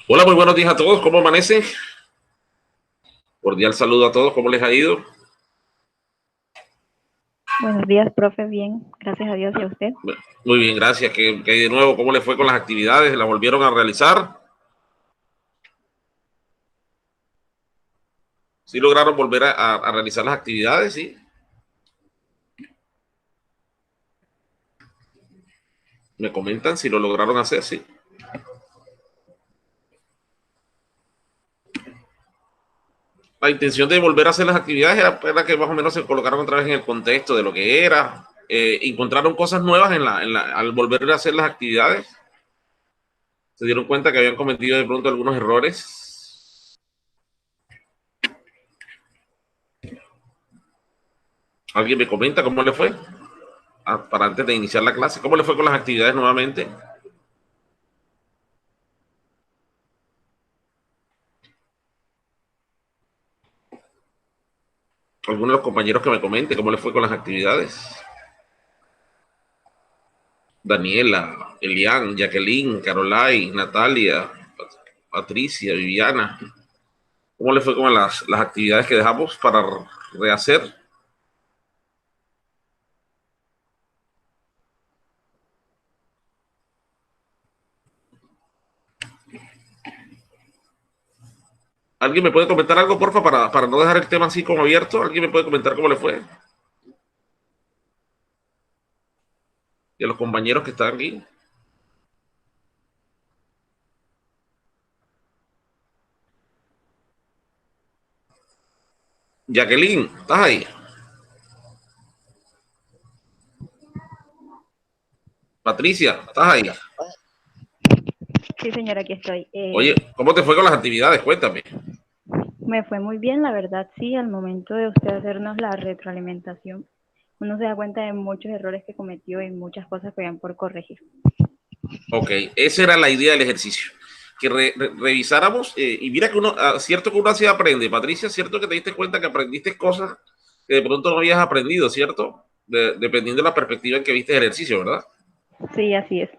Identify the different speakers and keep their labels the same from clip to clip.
Speaker 1: Hola, muy buenos días a todos. ¿Cómo amanecen? Cordial saludo a todos. ¿Cómo les ha ido?
Speaker 2: Buenos días, profe. Bien, gracias a Dios. ¿Y a usted?
Speaker 1: Muy bien, gracias. ¿Qué hay de nuevo? ¿Cómo les fue con las actividades? ¿Las volvieron a realizar? ¿Sí lograron volver a realizar las actividades? Sí. ¿Me comentan si lo lograron hacer? Sí. La intención de volver a hacer las actividades era que más o menos se colocaron otra vez en el contexto de lo que era. Encontraron cosas nuevas al volver a hacer las actividades. Se dieron cuenta que habían cometido de pronto algunos errores. ¿Alguien me comenta cómo le fue? Para antes de iniciar la clase, ¿cómo le fue con las actividades nuevamente? Algunos de los compañeros que me comente cómo le fue con las actividades. Daniela, Elian, Jacqueline, Carolai, Natalia, Patricia, Viviana. ¿Cómo le fue con las actividades que dejamos para rehacer? ¿Alguien me puede comentar algo, porfa, para no dejar el tema así como abierto? ¿Alguien me puede comentar cómo le fue? Y a los compañeros que están aquí. Jacqueline, ¿estás ahí? Patricia, ¿estás ahí?
Speaker 2: Sí, señora, aquí estoy.
Speaker 1: Oye, ¿cómo te fue con las actividades? Cuéntame.
Speaker 2: Me fue muy bien, la verdad, sí. Al momento de usted hacernos la retroalimentación, uno se da cuenta de muchos errores que cometió y muchas cosas que habían por corregir.
Speaker 1: Ok, esa era la idea del ejercicio. Que revisáramos, y mira que cierto que uno así aprende, Patricia, cierto que te diste cuenta que aprendiste cosas que de pronto no habías aprendido, ¿cierto? Dependiendo de la perspectiva en que viste el ejercicio, ¿verdad?
Speaker 2: Sí, así es.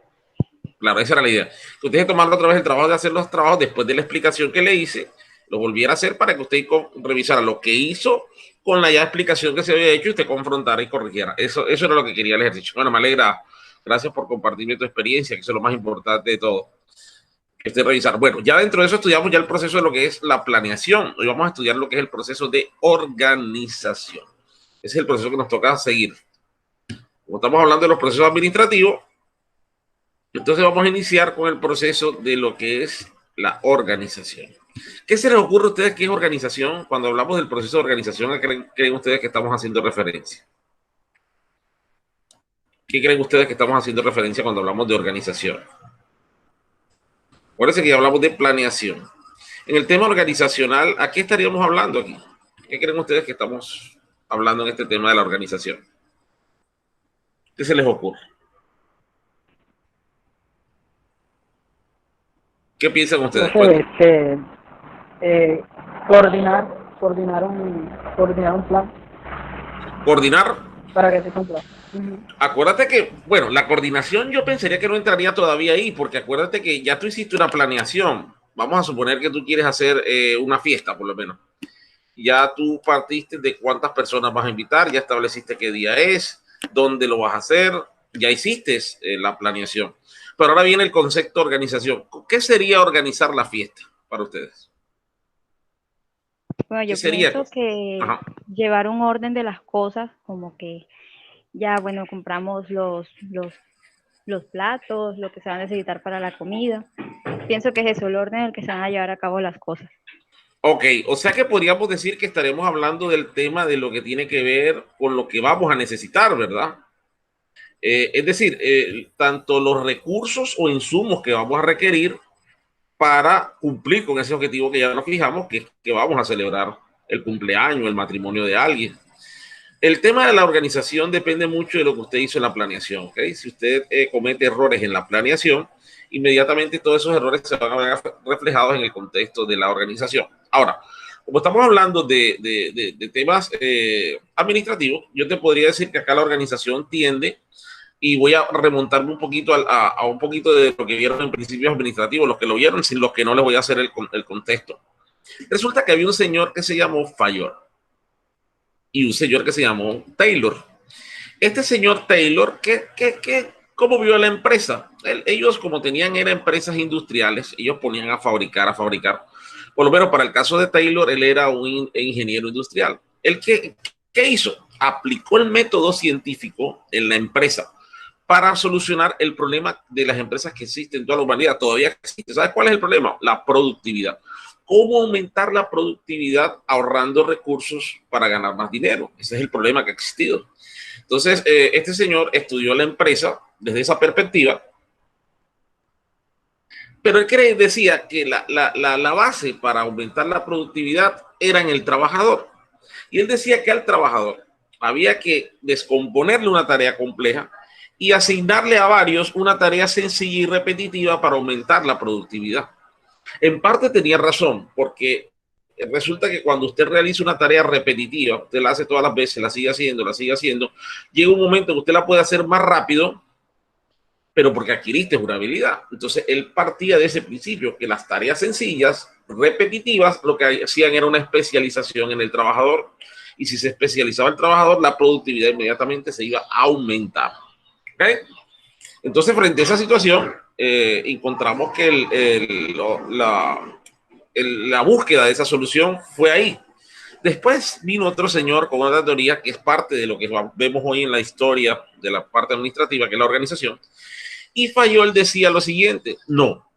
Speaker 1: Claro, esa era la idea. Que usted tomara otra vez el trabajo de hacer los trabajos después de la explicación que le hice, lo volviera a hacer para que usted revisara lo que hizo con la ya explicación que se había hecho y usted confrontara y corrigiera. Eso era lo que quería el ejercicio. Bueno, me alegra. Gracias por compartirme tu experiencia, que eso es lo más importante de todo. Que usted revisar. Bueno, ya dentro de eso estudiamos ya el proceso de lo que es la planeación. Hoy vamos a estudiar lo que es el proceso de organización. Ese es el proceso que nos toca seguir. Como estamos hablando de los procesos administrativos, entonces vamos a iniciar con el proceso de lo que es la organización. ¿Qué se les ocurre a ustedes que es organización? Cuando hablamos del proceso de organización, ¿a qué creen ustedes que estamos haciendo referencia? ¿Qué creen ustedes que estamos haciendo referencia cuando hablamos de organización? Acuérdense que ya hablamos de planeación. En el tema organizacional, ¿a qué estaríamos hablando aquí? ¿Qué creen ustedes que estamos hablando en este tema de la organización? ¿Qué se les ocurre? ¿Qué piensan ustedes?
Speaker 3: Profe, eh, coordinar un plan
Speaker 1: Coordinar.
Speaker 3: para que se cumpla.
Speaker 1: Acuérdate que, bueno, la coordinación yo pensaría que no entraría todavía ahí, porque acuérdate que ya tú hiciste una planeación. Vamos a suponer que tú quieres hacer una fiesta, por lo menos. Ya tú partiste de cuántas personas vas a invitar, ya estableciste qué día es, dónde lo vas a hacer, ya hiciste la planeación. Pero ahora viene el concepto de organización. ¿Qué sería organizar la fiesta para ustedes?
Speaker 2: Bueno,
Speaker 1: ¿Qué
Speaker 2: yo
Speaker 1: sería?
Speaker 2: pienso que
Speaker 1: Ajá.
Speaker 2: llevar un orden de las cosas, como que ya, bueno, compramos los platos, lo que se va a necesitar para la comida. Pienso que es eso, el orden en el que se van a llevar a cabo las cosas.
Speaker 1: Ok, o sea que podríamos decir que estaremos hablando del tema de lo que tiene que ver con lo que vamos a necesitar, ¿verdad? Es decir, tanto los recursos o insumos que vamos a requerir para cumplir con ese objetivo que ya nos fijamos, que vamos a celebrar el cumpleaños, el matrimonio de alguien. El tema de la organización depende mucho de lo que usted hizo en la planeación. ¿Okay? Si usted comete errores en la planeación, inmediatamente todos esos errores se van a ver reflejados en el contexto de la organización. Ahora, como estamos hablando de temas administrativos, yo te podría decir que acá la organización tiende, y voy a remontarme un poquito a un poquito de lo que vieron en principios administrativos, los que lo vieron, sin los que no les voy a hacer el contexto. Resulta que había un señor que se llamó Fayol y un señor que se llamó Taylor. Este señor Taylor, ¿cómo vio la empresa? Ellos, como tenían eran empresas industriales, ellos ponían a fabricar. Por lo menos para el caso de Taylor, él era un ingeniero industrial. ¿Él qué hizo? Aplicó el método científico en la empresa para solucionar el problema de las empresas que existen en toda la humanidad. Todavía existe. ¿Sabes cuál es el problema? La productividad. ¿Cómo aumentar la productividad ahorrando recursos para ganar más dinero? Ese es el problema que ha existido. Entonces, este señor estudió la empresa desde esa perspectiva, pero él decía que la base para aumentar la productividad era en el trabajador. Y él decía que al trabajador había que descomponerle una tarea compleja y asignarle a varios una tarea sencilla y repetitiva para aumentar la productividad. En parte tenía razón, porque resulta que cuando usted realiza una tarea repetitiva, usted la hace todas las veces, la sigue haciendo, llega un momento que usted la puede hacer más rápido, pero porque adquiriste una habilidad. Entonces, él partía de ese principio, que las tareas sencillas, repetitivas, lo que hacían era una especialización en el trabajador, y si se especializaba el trabajador, la productividad inmediatamente se iba a aumentar. ¿Okay? Entonces, frente a esa situación, encontramos que la búsqueda de esa solución fue ahí. Después vino otro señor con otra teoría que es parte de lo que vemos hoy en la historia de la parte administrativa, que es la organización, y Fayol decía lo siguiente: no,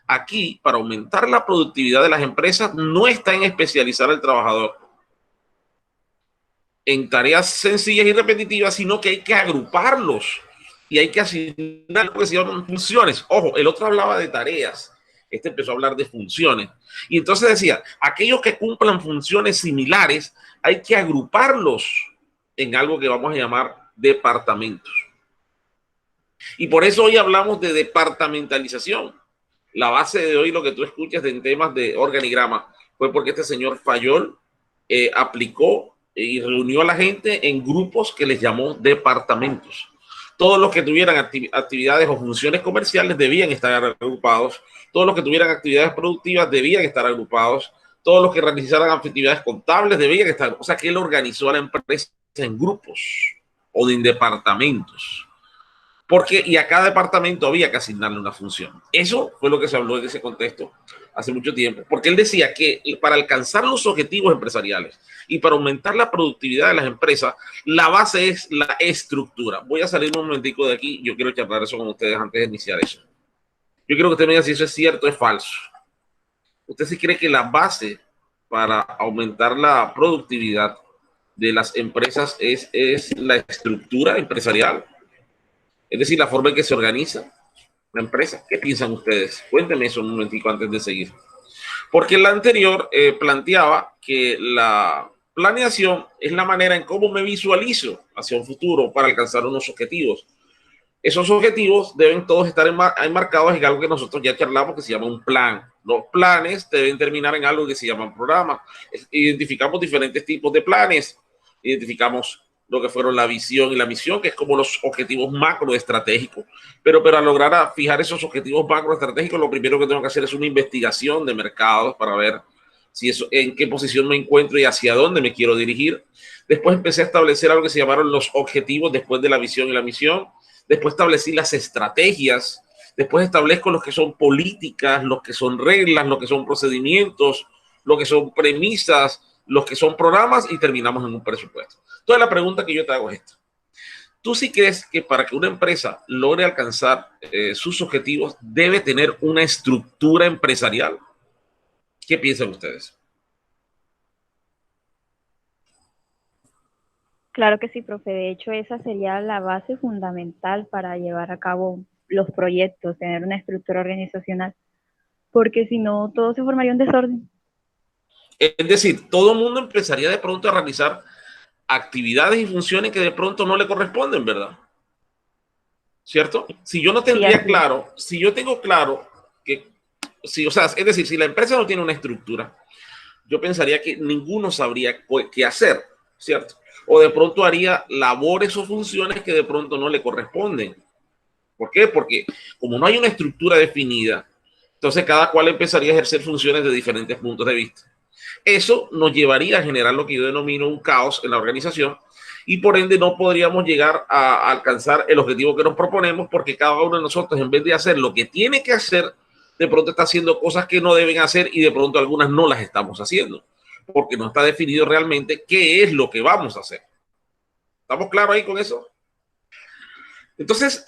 Speaker 1: aquí para aumentar la productividad de las empresas no está en especializar al trabajador en tareas sencillas y repetitivas, sino que hay que agruparlos y hay que asignar lo que se llaman funciones. Ojo, el otro hablaba de tareas, este empezó a hablar de funciones. Y entonces decía, aquellos que cumplan funciones similares, hay que agruparlos en algo que vamos a llamar departamentos. Y por eso hoy hablamos de departamentalización. La base de hoy, lo que tú escuchas en temas de organigrama, fue porque este señor Fayol aplicó y reunió a la gente en grupos que les llamó departamentos. Todos los que tuvieran actividades o funciones comerciales debían estar agrupados. Todos los que tuvieran actividades productivas debían estar agrupados. Todos los que realizaran actividades contables debían estar. O sea, que él organizó a la empresa en grupos o en departamentos. Y a cada departamento había que asignarle una función. Eso fue lo que se habló en ese contexto hace mucho tiempo, porque él decía que para alcanzar los objetivos empresariales y para aumentar la productividad de las empresas, la base es la estructura. Voy a salir un momentico de aquí, yo quiero charlar eso con ustedes antes de iniciar eso. Yo quiero que usted me diga si eso es cierto o es falso. ¿Usted sí cree que la base para aumentar la productividad de las empresas es la estructura empresarial? Es decir, la forma en que se organiza la empresa. ¿Qué piensan ustedes? Cuéntenme eso un momentico antes de seguir. Porque la anterior planteaba que la planeación es la manera en cómo me visualizo hacia un futuro para alcanzar unos objetivos. Esos objetivos deben todos estar enmarcados en algo que nosotros ya charlamos, que se llama un plan. Los planes deben terminar en algo que se llama un programa. Identificamos diferentes tipos de planes. Identificamos lo que fueron la visión y la misión, que es como los objetivos macro estratégicos. Pero para lograr fijar esos objetivos macro estratégicos, lo primero que tengo que hacer es una investigación de mercados para ver si eso, en qué posición me encuentro y hacia dónde me quiero dirigir. Después empecé a establecer algo que se llamaron los objetivos después de la visión y la misión. Después establecí las estrategias. Después establezco los que son políticas, los que son reglas, los que son procedimientos, lo que son premisas, los que son programas, y terminamos en un presupuesto. Entonces la pregunta que yo te hago es esta: ¿tú sí crees que para que una empresa logre alcanzar sus objetivos debe tener una estructura empresarial? ¿Qué piensan ustedes?
Speaker 2: Claro que sí, profe. De hecho, esa sería la base fundamental para llevar a cabo los proyectos, tener una estructura organizacional, porque si no, todo se formaría un desorden.
Speaker 1: Es decir, todo el mundo empezaría de pronto a realizar actividades y funciones que de pronto no le corresponden, ¿verdad? ¿Cierto? Si yo no tendría claro, si yo tengo claro que, si, o sea, es decir, si la empresa no tiene una estructura, yo pensaría que ninguno sabría qué hacer, ¿cierto? O de pronto haría labores o funciones que de pronto no le corresponden. ¿Por qué? Porque como no hay una estructura definida, entonces cada cual empezaría a ejercer funciones de diferentes puntos de vista. Eso nos llevaría a generar lo que yo denomino un caos en la organización y por ende no podríamos llegar a alcanzar el objetivo que nos proponemos porque cada uno de nosotros, en vez de hacer lo que tiene que hacer, de pronto está haciendo cosas que no deben hacer y de pronto algunas no las estamos haciendo porque no está definido realmente qué es lo que vamos a hacer. ¿Estamos claros ahí con eso? Entonces,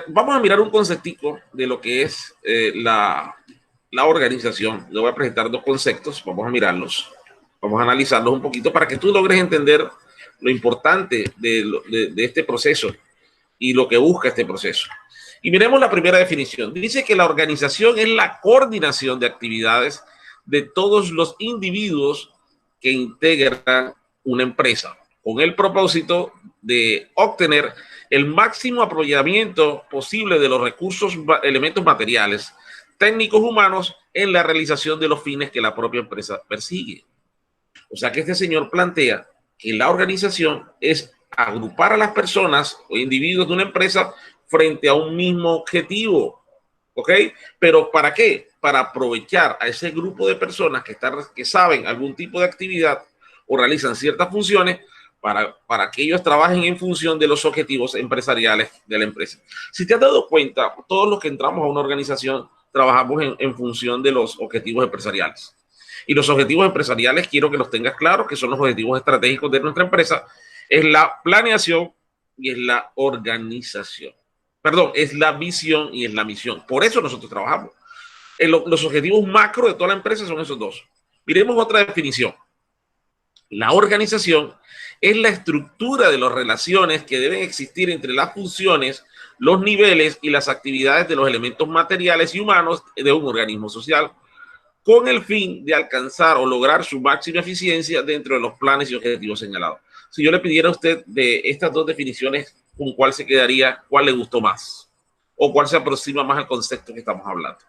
Speaker 1: vamos a mirar un conceptico de lo que es la organización. Le voy a presentar dos conceptos, vamos a mirarlos, vamos a analizarlos un poquito para que tú logres entender lo importante de este proceso y lo que busca este proceso. Y miremos la primera definición. Dice que la organización es la coordinación de actividades de todos los individuos que integran una empresa con el propósito de obtener el máximo aprovechamiento posible de los recursos, elementos materiales, técnicos, humanos en la realización de los fines que la propia empresa persigue. O sea que este señor plantea que la organización es agrupar a las personas o individuos de una empresa frente a un mismo objetivo, ¿ok? Pero ¿para qué? Para aprovechar a ese grupo de personas que saben algún tipo de actividad o realizan ciertas funciones para que ellos trabajen en función de los objetivos empresariales de la empresa. Si te has dado cuenta, todos los que entramos a una organización trabajamos en función de los objetivos empresariales. Y los objetivos empresariales, quiero que los tengas claros, que son los objetivos estratégicos de nuestra empresa, es la planeación y es la organización. Perdón, es la visión y es la misión. Por eso nosotros trabajamos. Los objetivos macro de toda la empresa son esos dos. Miremos otra definición. La organización es la estructura de las relaciones que deben existir entre las funciones, los niveles y las actividades de los elementos materiales y humanos de un organismo social, con el fin de alcanzar o lograr su máxima eficiencia dentro de los planes y objetivos señalados. Si yo le pidiera a usted de estas dos definiciones, ¿con cuál se quedaría? ¿Cuál le gustó más? ¿O cuál se aproxima más al concepto que estamos hablando?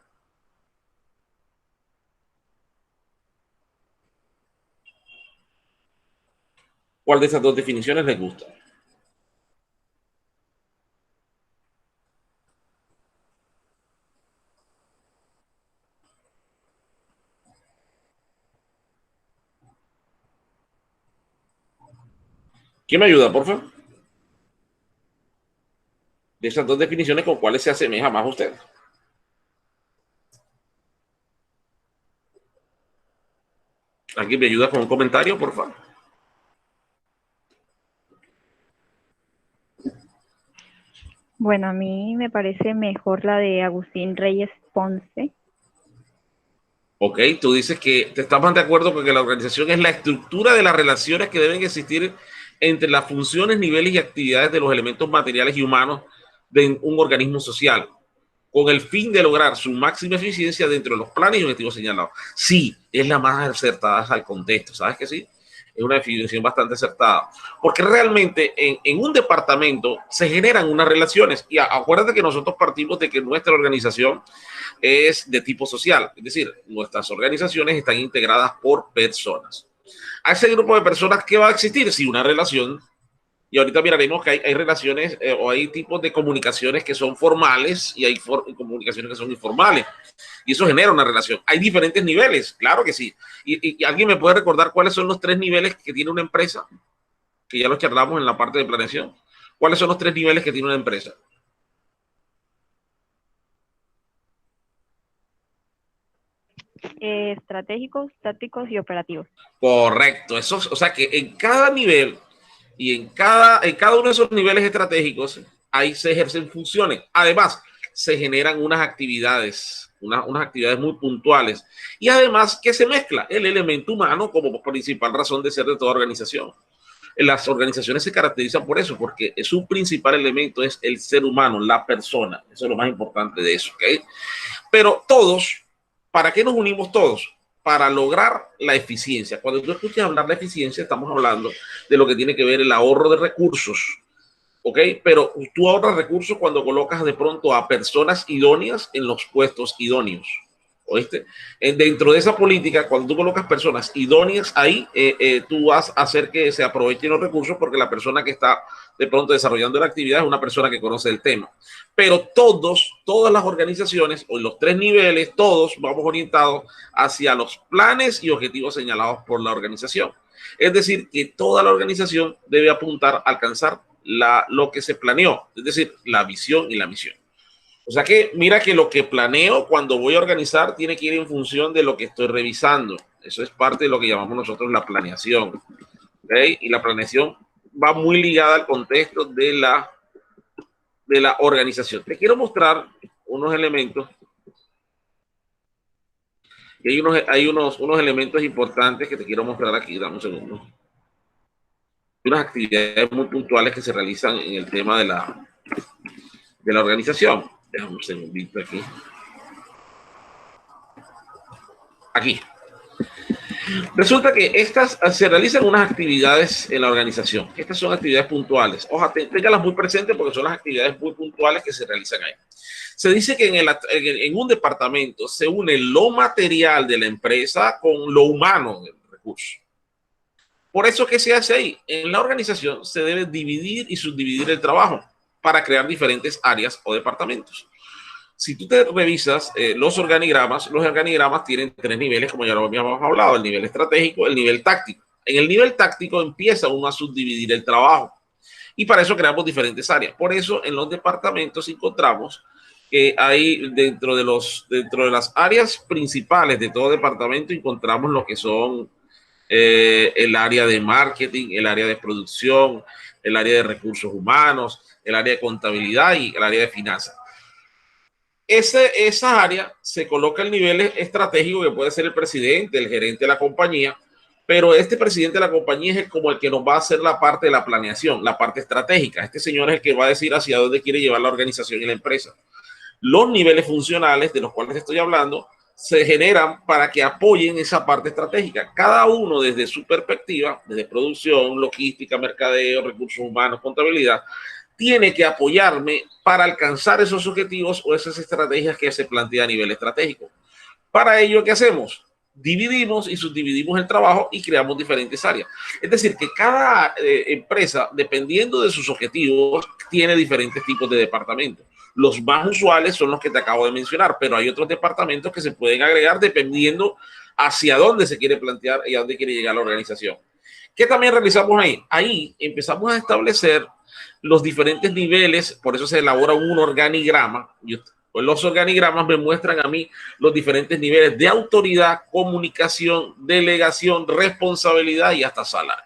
Speaker 1: ¿Cuál de esas dos definiciones les gusta? ¿Quién me ayuda, por favor? De esas dos definiciones, ¿con cuáles se asemeja más usted? ¿Alguien me ayuda con un comentario, por favor?
Speaker 2: Bueno, a mí me parece mejor la de Agustín Reyes Ponce.
Speaker 1: Ok, tú dices que te estás más de acuerdo con que la organización es la estructura de las relaciones que deben existir entre las funciones, niveles y actividades de los elementos materiales y humanos de un organismo social, con el fin de lograr su máxima eficiencia dentro de los planes y objetivos señalados. Sí, es la más acertada al contexto, ¿sabes que sí? Es una definición bastante acertada, porque realmente en un departamento se generan unas relaciones, y acuérdate que nosotros partimos de que nuestra organización es de tipo social, es decir, nuestras organizaciones están integradas por personas. A ese grupo de personas, ¿qué va a existir? Sí, una relación. Y ahorita miraremos que hay relaciones o hay tipos de comunicaciones que son formales y hay comunicaciones que son informales. Y eso genera una relación. Hay diferentes niveles, claro que sí. Y alguien me puede recordar cuáles son los 3 niveles que tiene una empresa, que ya los charlamos en la parte de planeación. ¿Cuáles son los 3 niveles que tiene una empresa?
Speaker 2: Estratégicos, tácticos y operativos.
Speaker 1: Correcto. Eso, o sea que en cada nivel y en cada uno de esos niveles estratégicos, ahí se ejercen funciones. Además, se generan unas actividades muy puntuales. Y además que se mezcla el elemento humano como principal razón de ser de toda organización. Las organizaciones se caracterizan por eso, porque su principal elemento es el ser humano, la persona. Eso es lo más importante de eso, ¿ok? Pero todos, ¿para qué nos unimos todos? para lograr la eficiencia. Cuando tú escuchas hablar de eficiencia, estamos hablando de lo que tiene que ver el ahorro de recursos, ¿ok? Pero tú ahorras recursos cuando colocas de pronto a personas idóneas en los puestos idóneos. ¿Oíste? Dentro de esa política, cuando tú colocas personas idóneas ahí, tú vas a hacer que se aprovechen los recursos porque la persona que está de pronto desarrollando la actividad es una persona que conoce el tema. Pero todas las organizaciones, o en los 3 niveles, todos vamos orientados hacia los planes y objetivos señalados por la organización. Es decir, que toda la organización debe apuntar a alcanzar lo que se planeó, es decir, la visión y la misión. O sea que mira que lo que planeo cuando voy a organizar tiene que ir en función de lo que estoy revisando. Eso es parte de lo que llamamos nosotros la planeación. ¿Okay? Y la planeación va muy ligada al contexto de la organización. Te quiero mostrar unos elementos. Y hay unos elementos importantes que te quiero mostrar aquí. Dame un segundo. Unas actividades muy puntuales que se realizan en el tema de la organización. Déjame un segundito aquí. Aquí. Resulta que se realizan unas actividades en la organización. Estas son actividades puntuales. Ojalá ténganlas muy presentes porque son las actividades muy puntuales que se realizan ahí. Se dice que en un departamento se une lo material de la empresa con lo humano del recurso. Por eso, ¿qué se hace ahí? En la organización se debe dividir y subdividir el trabajo para crear diferentes áreas o departamentos. Si tú te revisas los organigramas tienen 3 niveles, como ya lo habíamos hablado: el nivel estratégico, el nivel táctico. En el nivel táctico empieza uno a subdividir el trabajo y para eso creamos diferentes áreas. Por eso en los departamentos encontramos que hay dentro de las áreas principales de todo departamento encontramos lo que son el área de marketing, el área de producción, el área de recursos humanos, el área de contabilidad y el área de finanzas. Esa área se coloca el nivel estratégico, que puede ser el presidente, el gerente de la compañía, pero este presidente de la compañía es como el que nos va a hacer la parte de la planeación, la parte estratégica. Este señor es el que va a decir hacia dónde quiere llevar la organización y la empresa. Los niveles funcionales de los cuales estoy hablando se generan para que apoyen esa parte estratégica. Cada uno desde su perspectiva, desde producción, logística, mercadeo, recursos humanos, contabilidad, tiene que apoyarme para alcanzar esos objetivos o esas estrategias que se plantea a nivel estratégico. Para ello, ¿qué hacemos? Dividimos y subdividimos el trabajo y creamos diferentes áreas. Es decir, que cada empresa, dependiendo de sus objetivos, tiene diferentes tipos de departamentos. Los más usuales son los que te acabo de mencionar, pero hay otros departamentos que se pueden agregar dependiendo hacia dónde se quiere plantear y a dónde quiere llegar la organización. ¿Qué también realizamos ahí? Ahí empezamos a establecer los diferentes niveles, por eso se elabora un organigrama. Pues los organigramas me muestran a mí los diferentes niveles de autoridad, comunicación, delegación, responsabilidad y hasta salario.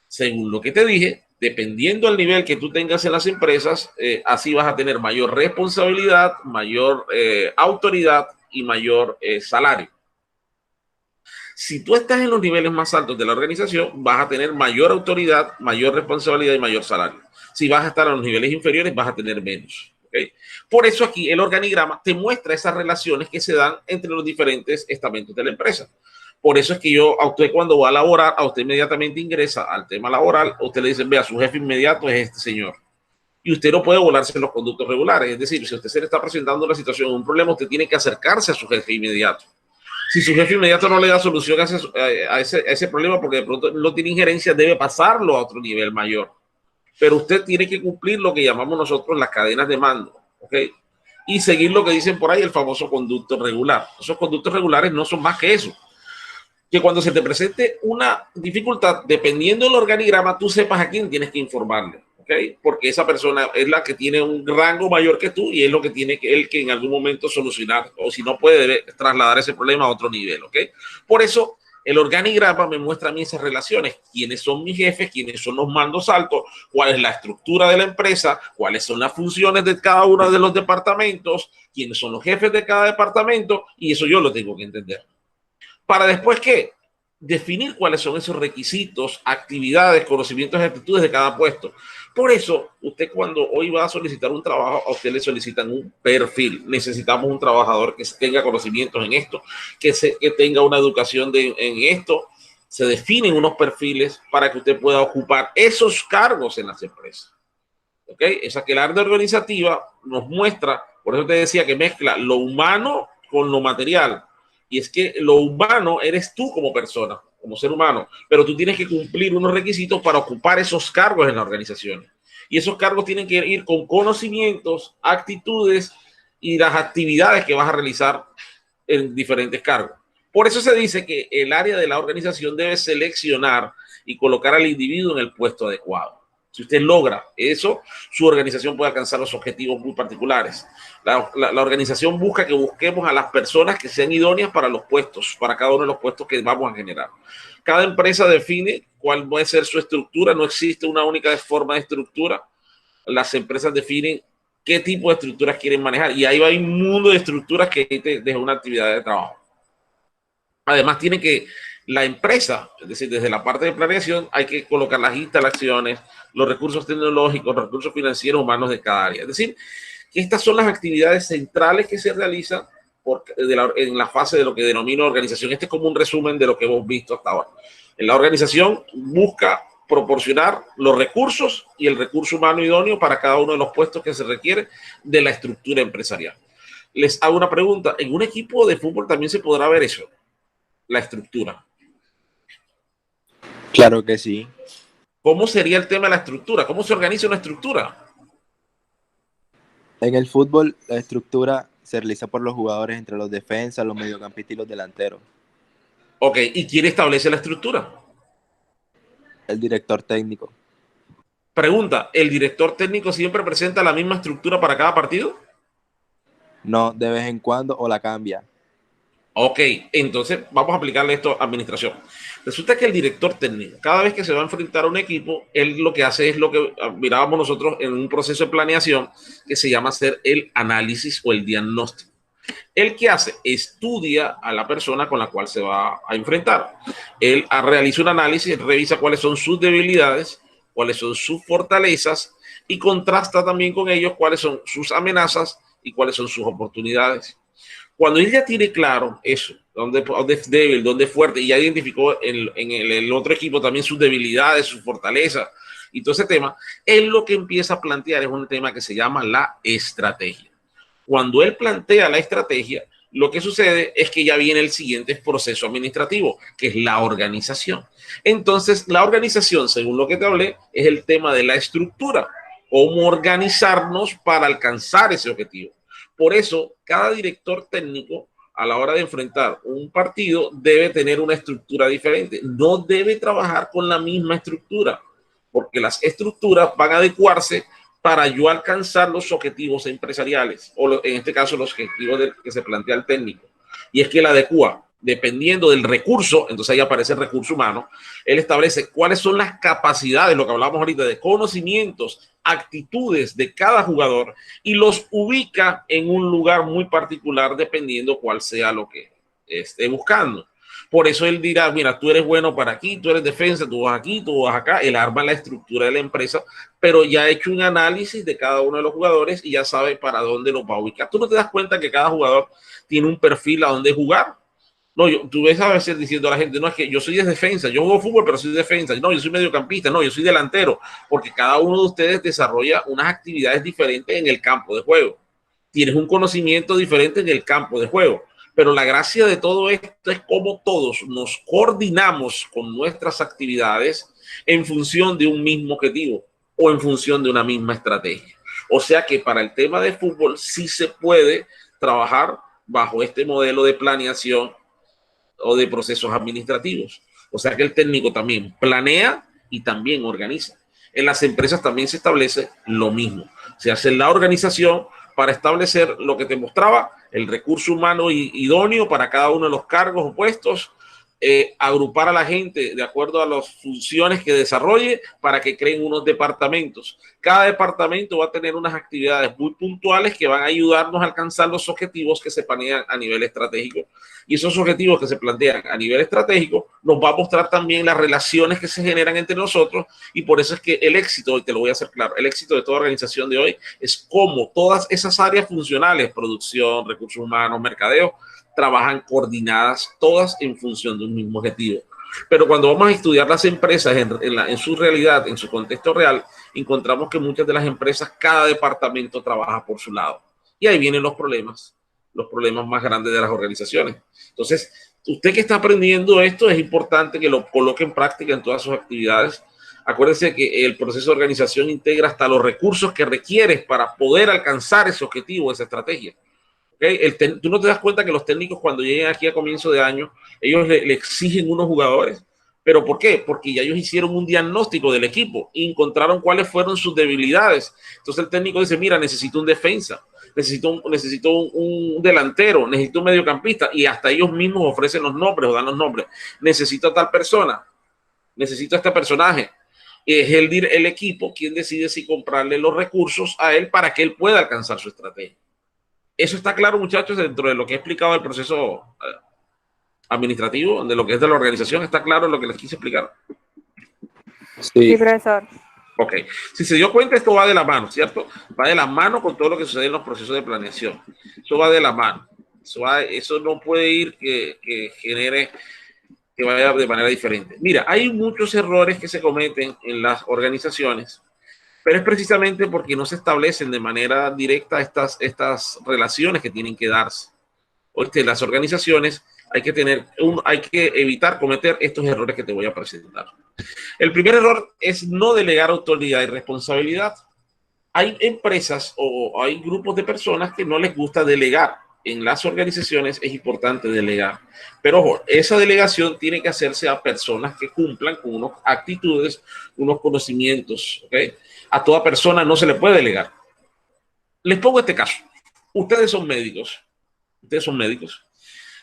Speaker 1: Según lo que te dije, dependiendo del nivel que tú tengas en las empresas, así vas a tener mayor responsabilidad, mayor autoridad y mayor salario. Si tú estás en los niveles más altos de la organización, vas a tener mayor autoridad, mayor responsabilidad y mayor salario. Si vas a estar en los niveles inferiores, vas a tener menos. ¿Okay? Por eso aquí el organigrama te muestra esas relaciones que se dan entre los diferentes estamentos de la empresa. Por eso es que a usted cuando va a laborar, a usted inmediatamente ingresa al tema laboral, a usted le dicen, vea, su jefe inmediato es este señor. Y usted no puede volarse en los conductos regulares. Es decir, si usted se le está presentando una situación, un problema, usted tiene que acercarse a su jefe inmediato. Si su jefe inmediato no le da solución a ese problema, porque de pronto no tiene injerencia, debe pasarlo a otro nivel mayor. Pero usted tiene que cumplir lo que llamamos nosotros las cadenas de mando, ¿ok? Y seguir lo que dicen por ahí, el famoso conducto regular. Esos conductos regulares no son más que eso. Que cuando se te presente una dificultad, dependiendo del organigrama, tú sepas a quién tienes que informarle, ¿ok? Porque esa persona es la que tiene un rango mayor que tú y es lo que tiene que en algún momento solucionar, o si no puede, debe trasladar ese problema a otro nivel, ¿ok? Por eso el organigrama me muestra a mí esas relaciones, quiénes son mis jefes, quiénes son los mandos altos, cuál es la estructura de la empresa, cuáles son las funciones de cada uno de los departamentos, quiénes son los jefes de cada departamento, y eso yo lo tengo que entender. Para después, ¿qué? definir cuáles son esos requisitos, actividades, conocimientos y actitudes de cada puesto. Por eso, usted cuando hoy va a solicitar un trabajo, a usted le solicitan un perfil. Necesitamos un trabajador que tenga conocimientos en esto, que tenga una educación en esto. Se definen unos perfiles para que usted pueda ocupar esos cargos en las empresas. ¿Ok? Esa que la área organizativa nos muestra, por eso te decía que mezcla lo humano con lo material. Y es que lo humano eres tú como persona, como ser humano, pero tú tienes que cumplir unos requisitos para ocupar esos cargos en la organización. Y esos cargos tienen que ir con conocimientos, actitudes y las actividades que vas a realizar en diferentes cargos. Por eso se dice que el área de la organización debe seleccionar y colocar al individuo en el puesto adecuado. Si usted logra eso, su organización puede alcanzar los objetivos muy particulares. La organización busca que busquemos a las personas que sean idóneas para los puestos, para cada uno de los puestos que vamos a generar. Cada empresa define cuál va a ser su estructura. No existe una única forma de estructura. Las empresas definen qué tipo de estructuras quieren manejar. Y ahí va un mundo de estructuras que desde una actividad de trabajo. Además, tiene que la empresa, es decir, desde la parte de planeación, hay que colocar las instalaciones, los recursos tecnológicos, los recursos financieros humanos de cada área. Es decir, que estas son las actividades centrales que se realizan en la fase de lo que denomino organización. Este es como un resumen de lo que hemos visto hasta ahora. En la organización busca proporcionar los recursos y el recurso humano idóneo para cada uno de los puestos que se requiere de la estructura empresarial. Les hago una pregunta. ¿En un equipo de fútbol también se podrá ver eso? La estructura.
Speaker 4: Claro que sí.
Speaker 1: ¿Cómo sería el tema de la estructura? ¿Cómo se organiza una estructura?
Speaker 4: En el fútbol, la estructura se realiza por los jugadores entre los defensas, los mediocampistas y los delanteros.
Speaker 1: Ok, ¿y quién establece la estructura?
Speaker 4: El director técnico.
Speaker 1: Pregunta, ¿el director técnico siempre presenta la misma estructura para cada partido?
Speaker 4: No, de vez en cuando o la cambia.
Speaker 1: Ok, entonces vamos a aplicarle esto a administración. Resulta que el director técnico, cada vez que se va a enfrentar a un equipo, él lo que hace es lo que mirábamos nosotros en un proceso de planeación que se llama hacer el análisis o el diagnóstico. ¿Él qué hace? Estudia a la persona con la cual se va a enfrentar. Él realiza un análisis, revisa cuáles son sus debilidades, cuáles son sus fortalezas y contrasta también con ellos cuáles son sus amenazas y cuáles son sus oportunidades. Cuando él ya tiene claro eso, dónde es débil, dónde es fuerte, y ya identificó en el otro equipo también sus debilidades, sus fortalezas y todo ese tema, él lo que empieza a plantear es un tema que se llama la estrategia. Cuando él plantea la estrategia, lo que sucede es que ya viene el siguiente proceso administrativo, que es la organización. Entonces, la organización, según lo que te hablé, es el tema de la estructura, cómo organizarnos para alcanzar ese objetivo. Por eso, cada director técnico, a la hora de enfrentar un partido, debe tener una estructura diferente. No debe trabajar con la misma estructura, porque las estructuras van a adecuarse para yo alcanzar los objetivos empresariales, o en este caso los objetivos que se plantea el técnico. Y es que él adecua, dependiendo del recurso, entonces ahí aparece el recurso humano, él establece cuáles son las capacidades, lo que hablamos ahorita, de conocimientos, actitudes de cada jugador y los ubica en un lugar muy particular dependiendo cuál sea lo que esté buscando. Por eso él dirá, mira, tú eres bueno para aquí, tú eres defensa, tú vas aquí, tú vas acá. Él arma la estructura de la empresa, pero ya ha hecho un análisis de cada uno de los jugadores y ya sabe para dónde los va a ubicar. Tú no te das cuenta que cada jugador tiene un perfil a dónde jugar. No, tú ves a veces diciendo a la gente, no, es que yo soy de defensa, yo juego fútbol, pero soy defensa. No, yo soy mediocampista, no, yo soy delantero, porque cada uno de ustedes desarrolla unas actividades diferentes en el campo de juego. Tienes un conocimiento diferente en el campo de juego. Pero la gracia de todo esto es cómo todos nos coordinamos con nuestras actividades en función de un mismo objetivo o en función de una misma estrategia. O sea que para el tema de fútbol sí se puede trabajar bajo este modelo de planeación o de procesos administrativos. O sea que el técnico también planea y también organiza. En las empresas también se establece lo mismo. Se hace la organización para establecer lo que te mostraba, el recurso humano idóneo para cada uno de los cargos o puestos, agrupar a la gente de acuerdo a las funciones que desarrolle para que creen unos departamentos. Cada departamento va a tener unas actividades muy puntuales que van a ayudarnos a alcanzar los objetivos que se planean a nivel estratégico. Y esos objetivos que se plantean a nivel estratégico nos va a mostrar también las relaciones que se generan entre nosotros, y por eso es que el éxito, y te lo voy a hacer claro, el éxito de toda organización de hoy es cómo todas esas áreas funcionales, producción, recursos humanos, mercadeo, trabajan coordinadas, todas en función de un mismo objetivo. Pero cuando vamos a estudiar las empresas en su realidad, en su contexto real, encontramos que muchas de las empresas, cada departamento trabaja por su lado. Y ahí vienen los problemas más grandes de las organizaciones. Entonces, usted que está aprendiendo esto, es importante que lo coloque en práctica en todas sus actividades. Acuérdense que el proceso de organización integra hasta los recursos que requieres para poder alcanzar ese objetivo, esa estrategia. ¿Okay? Tú no te das cuenta que los técnicos, cuando lleguen aquí a comienzo de año, ellos le exigen unos jugadores. ¿Pero por qué? Porque ya ellos hicieron un diagnóstico del equipo y encontraron cuáles fueron sus debilidades. Entonces el técnico dice, mira, necesito un defensa, necesito un delantero, necesito un mediocampista, y hasta ellos mismos ofrecen los nombres o dan los nombres. Necesito a tal persona, necesito a este personaje. Es el equipo quien decide si comprarle los recursos a él para que él pueda alcanzar su estrategia. Eso está claro, muchachos, dentro de lo que he explicado del proceso administrativo, de lo que es de la organización. ¿Está claro lo que les quise explicar?
Speaker 5: Sí, profesor.
Speaker 1: Ok. Si se dio cuenta, esto va de la mano, ¿cierto? Va de la mano con todo lo que sucede en los procesos de planeación. Eso va de la mano. Eso no puede ir que genere que vaya de manera diferente. Mira, hay muchos errores que se cometen en las organizaciones, pero es precisamente porque no se establecen de manera directa estas relaciones que tienen que darse. Oíste, las organizaciones hay que evitar cometer estos errores que te voy a presentar. El primer error es no delegar autoridad y responsabilidad. Hay empresas o hay grupos de personas que no les gusta delegar. En las organizaciones es importante delegar. Pero ojo, esa delegación tiene que hacerse a personas que cumplan con unas actitudes, unos conocimientos, ¿ok? A toda persona no se le puede delegar. Les pongo este caso. Ustedes son médicos.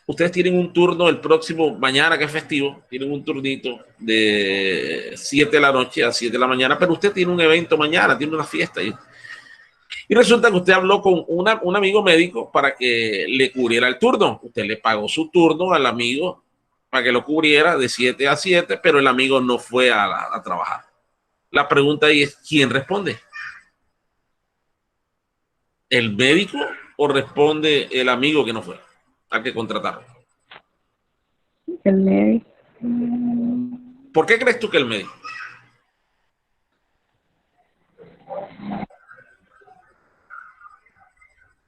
Speaker 1: Ustedes tienen un turno el próximo mañana, que es festivo, tienen un turnito de 7 de la noche a 7 de la mañana, pero usted tiene un evento mañana, tiene una fiesta. Y resulta que usted habló con un amigo médico para que le cubriera el turno. Usted le pagó su turno al amigo para que lo cubriera de 7 a 7, pero el amigo no fue a trabajar. La pregunta ahí es, ¿quién responde? ¿El médico o responde el amigo que no fue? Hay que contratarlo.
Speaker 3: El médico.
Speaker 1: ¿Por qué crees tú que el médico?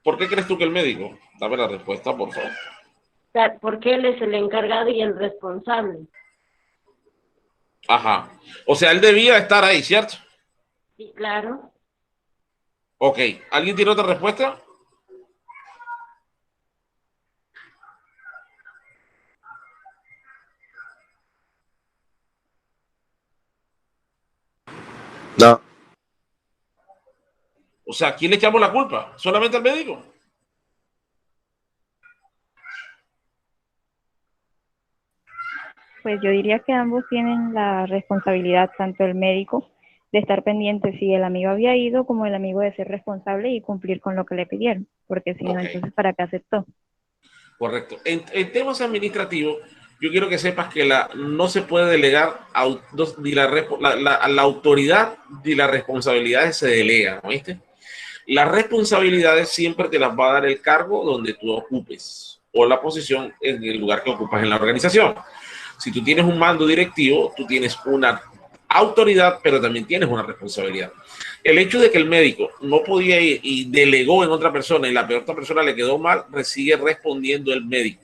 Speaker 1: ¿Por qué crees tú que el médico? Dame la respuesta, por favor.
Speaker 6: Porque él es el encargado y el responsable.
Speaker 1: Ajá. O sea, él debía estar ahí, ¿cierto?
Speaker 6: Sí, claro.
Speaker 1: Ok. ¿Alguien tiene otra respuesta?
Speaker 4: No.
Speaker 1: O sea, ¿a quién le echamos la culpa? ¿Solamente al médico?
Speaker 2: Pues yo diría que ambos tienen la responsabilidad, tanto el médico de estar pendiente si el amigo había ido, como el amigo de ser responsable y cumplir con lo que le pidieron, porque si no, entonces ¿para qué aceptó?
Speaker 1: Correcto. En temas administrativos, yo quiero que sepas que no se puede delegar ni la autoridad ni las responsabilidades se delegan, ¿oíste? Las responsabilidades siempre te las va a dar el cargo donde tú ocupes o la posición en el lugar que ocupas en la organización. Si tú tienes un mando directivo, tú tienes una autoridad, pero también tienes una responsabilidad. El hecho de que el médico no podía ir y delegó en otra persona y la otra persona le quedó mal, sigue respondiendo el médico.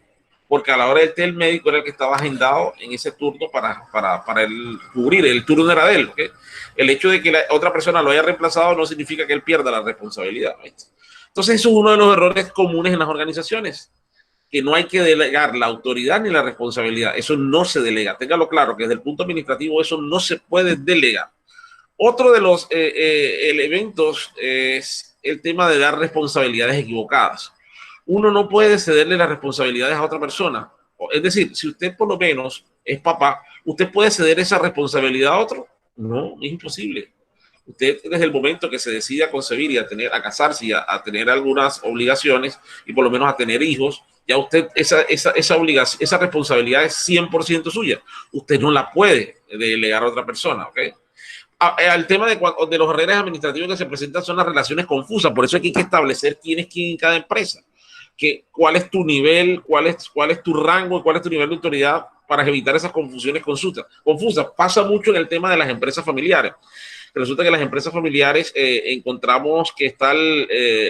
Speaker 1: Porque a la hora del médico era el que estaba agendado en ese turno para él cubrir. El turno no era de él. ¿Okay? El hecho de que la otra persona lo haya reemplazado no significa que él pierda la responsabilidad. ¿Viste? Entonces eso es uno de los errores comunes en las organizaciones, que no hay que delegar la autoridad ni la responsabilidad. Eso no se delega. Téngalo claro, que desde el punto administrativo eso no se puede delegar. Otro de los elementos es el tema de dar responsabilidades equivocadas. Uno no puede cederle las responsabilidades a otra persona Es decir, si usted por lo menos es papá, ¿usted puede ceder esa responsabilidad a otro? No, es imposible. Usted desde el momento que se decide a concebir y a casarse y a tener algunas obligaciones y por lo menos a tener hijos, ya usted esa obligación, esa responsabilidad es 100% suya. Usted no la puede delegar a otra persona, ¿ok? Al tema de los errores administrativos que se presentan son las relaciones confusas, por eso hay que establecer quién es quién en cada empresa, cuál es tu nivel, cuál es tu rango, cuál es tu nivel de autoridad para evitar esas confusiones confusas. Pasa mucho en el tema de las empresas familiares. Resulta que en las empresas familiares encontramos que están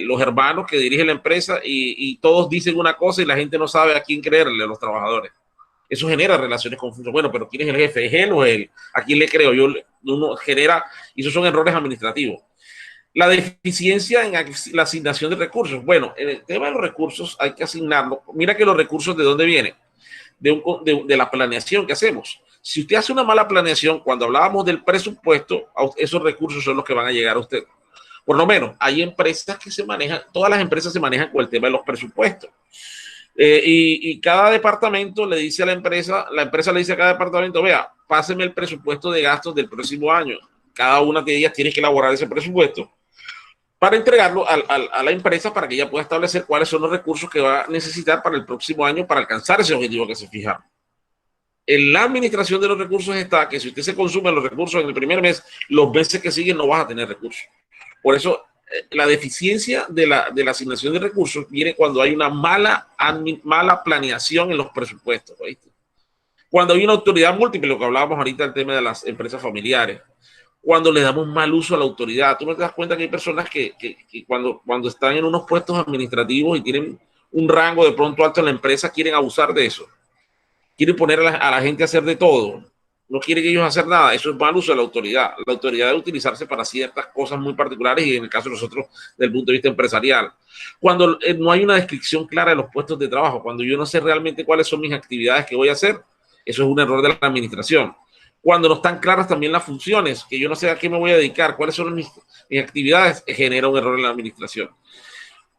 Speaker 1: los hermanos que dirigen la empresa y todos dicen una cosa y la gente no sabe a quién creerle, a los trabajadores. Eso genera relaciones confusas. Bueno, pero ¿quién es el jefe? ¿Es él o él? ¿A quién le creo? Uno genera, y esos son errores administrativos. La deficiencia en la asignación de recursos. Bueno, en el tema de los recursos hay que asignarlos. Mira que los recursos, ¿de dónde vienen? De la planeación que hacemos. Si usted hace una mala planeación, cuando hablábamos del presupuesto, esos recursos son los que van a llegar a usted. Por lo menos, hay empresas que se manejan, todas las empresas se manejan con el tema de los presupuestos. Y cada departamento le dice a la empresa le dice a cada departamento, vea, páseme el presupuesto de gastos del próximo año. Cada una de ellas tiene que elaborar ese presupuesto para entregarlo a la empresa para que ella pueda establecer cuáles son los recursos que va a necesitar para el próximo año para alcanzar ese objetivo que se fijaron. En la administración de los recursos está que si usted se consume los recursos en el primer mes, los meses que siguen no vas a tener recursos. Por eso, la deficiencia de la asignación de recursos viene cuando hay una mala planeación en los presupuestos, ¿viste? Cuando hay una autoridad múltiple, lo que hablábamos ahorita del tema de las empresas familiares, cuando le damos mal uso a la autoridad. Tú no te das cuenta que hay personas que cuando están en unos puestos administrativos y tienen un rango de pronto alto en la empresa, quieren abusar de eso. Quieren poner a la gente a hacer de todo. No quieren ellos hacer nada. Eso es mal uso de la autoridad. La autoridad debe utilizarse para ciertas cosas muy particulares y en el caso de nosotros, desde el punto de vista empresarial. Cuando no hay una descripción clara de los puestos de trabajo, cuando yo no sé realmente cuáles son mis actividades que voy a hacer, eso es un error de la administración. Cuando no están claras también las funciones, que yo no sé a qué me voy a dedicar, cuáles son mis actividades, genera un error en la administración.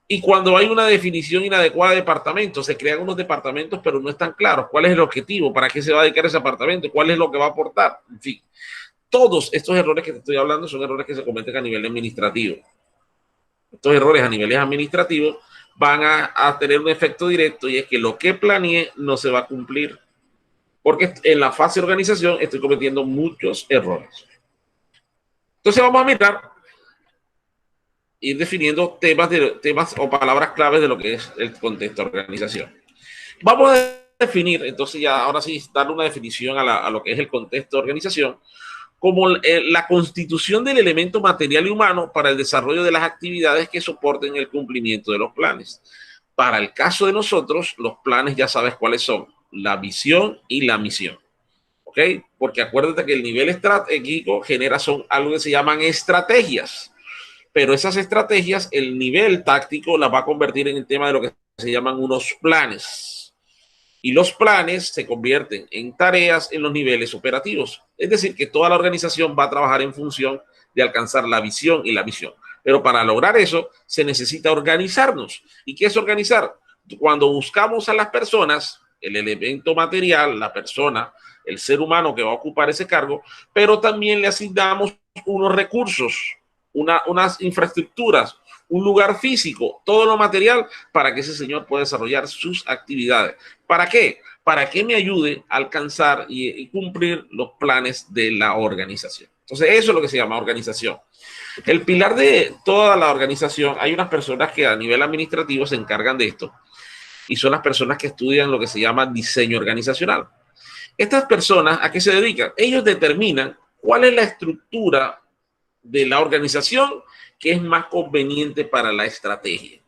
Speaker 1: Y cuando hay una definición inadecuada de departamentos, se crean unos departamentos, pero no están claros cuál es el objetivo, para qué se va a dedicar ese departamento, cuál es lo que va a aportar. En fin, todos estos errores que te estoy hablando son errores que se cometen a nivel administrativo. Estos errores a niveles administrativos van a tener un efecto directo y es que lo que planeé no se va a cumplir. Porque en la fase de organización estoy cometiendo muchos errores. Entonces vamos a mirar, ir definiendo temas o palabras claves de lo que es el contexto de organización. Vamos a definir, entonces ya ahora sí, darle una definición a lo que es el contexto de organización como la constitución del elemento material y humano para el desarrollo de las actividades que soporten el cumplimiento de los planes. Para el caso de nosotros, los planes ya sabes cuáles son. La visión y la misión, ¿ok? Porque acuérdate que el nivel estratégico son algo que se llaman estrategias, pero esas estrategias, el nivel táctico las va a convertir en el tema de lo que se llaman unos planes, y los planes se convierten en tareas en los niveles operativos, es decir, que toda la organización va a trabajar en función de alcanzar la visión y la misión, pero para lograr eso se necesita organizarnos. ¿Y qué es organizar? Cuando buscamos a las personas, el elemento material, la persona, el ser humano que va a ocupar ese cargo, pero también le asignamos unos recursos, unas infraestructuras, un lugar físico, todo lo material para que ese señor pueda desarrollar sus actividades. ¿Para qué? Para que me ayude a alcanzar y cumplir los planes de la organización. Entonces, eso es lo que se llama organización. El pilar de toda la organización, hay unas personas que a nivel administrativo se encargan de esto, y son las personas que estudian lo que se llama diseño organizacional. Estas personas, ¿a qué se dedican? Ellos determinan cuál es la estructura de la organización que es más conveniente para la estrategia.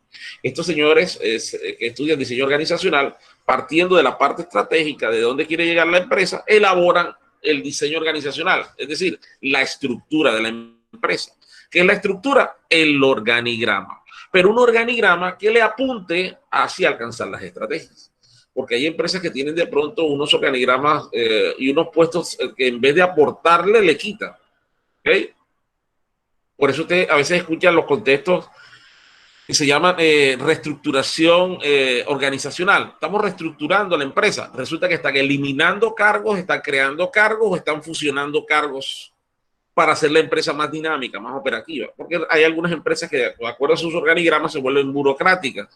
Speaker 1: Estos señores que estudian diseño organizacional, partiendo de la parte estratégica de dónde quiere llegar la empresa, elaboran el diseño organizacional, es decir, la estructura de la empresa. ¿Qué es la estructura? El organigrama. Pero un organigrama que le apunte hacia alcanzar las estrategias. Porque hay empresas que tienen de pronto unos organigramas y unos puestos que en vez de aportarle, le quitan. ¿Okay? Por eso usted a veces escucha los contextos se llama reestructuración organizacional. Estamos reestructurando la empresa. Resulta que están eliminando cargos, están creando cargos o están fusionando cargos para hacer la empresa más dinámica, más operativa. Porque hay algunas empresas que, de acuerdo a sus organigramas, se vuelven burocráticas.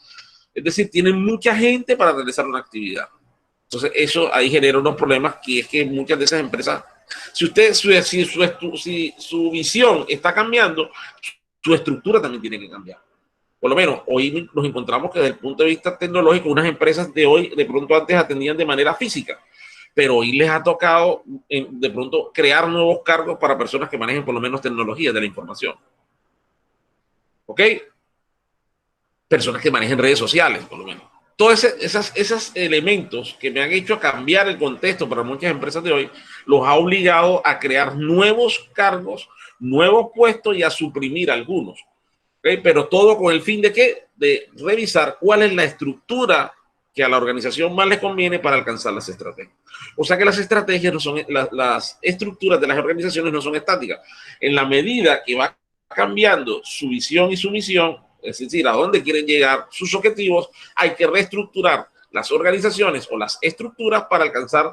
Speaker 1: Es decir, tienen mucha gente para realizar una actividad. Entonces, eso ahí genera unos problemas, que es que muchas de esas empresas, si su visión está cambiando, su estructura también tiene que cambiar. Por lo menos hoy nos encontramos que desde el punto de vista tecnológico, unas empresas de hoy de pronto antes atendían de manera física, pero hoy les ha tocado de pronto crear nuevos cargos para personas que manejen por lo menos tecnología de la información. ¿Ok? Personas que manejen redes sociales, por lo menos. Todos esos elementos que me han hecho cambiar el contexto para muchas empresas de hoy, los ha obligado a crear nuevos cargos, nuevos puestos y a suprimir algunos. ¿Okay? Pero todo con el fin de ¿qué? De revisar cuál es la estructura que a la organización más les conviene para alcanzar las estrategias. O sea que las estrategias no son, las estructuras de las organizaciones no son estáticas. En la medida que va cambiando su visión y su misión, es decir, a dónde quieren llegar sus objetivos, hay que reestructurar las organizaciones o las estructuras para alcanzar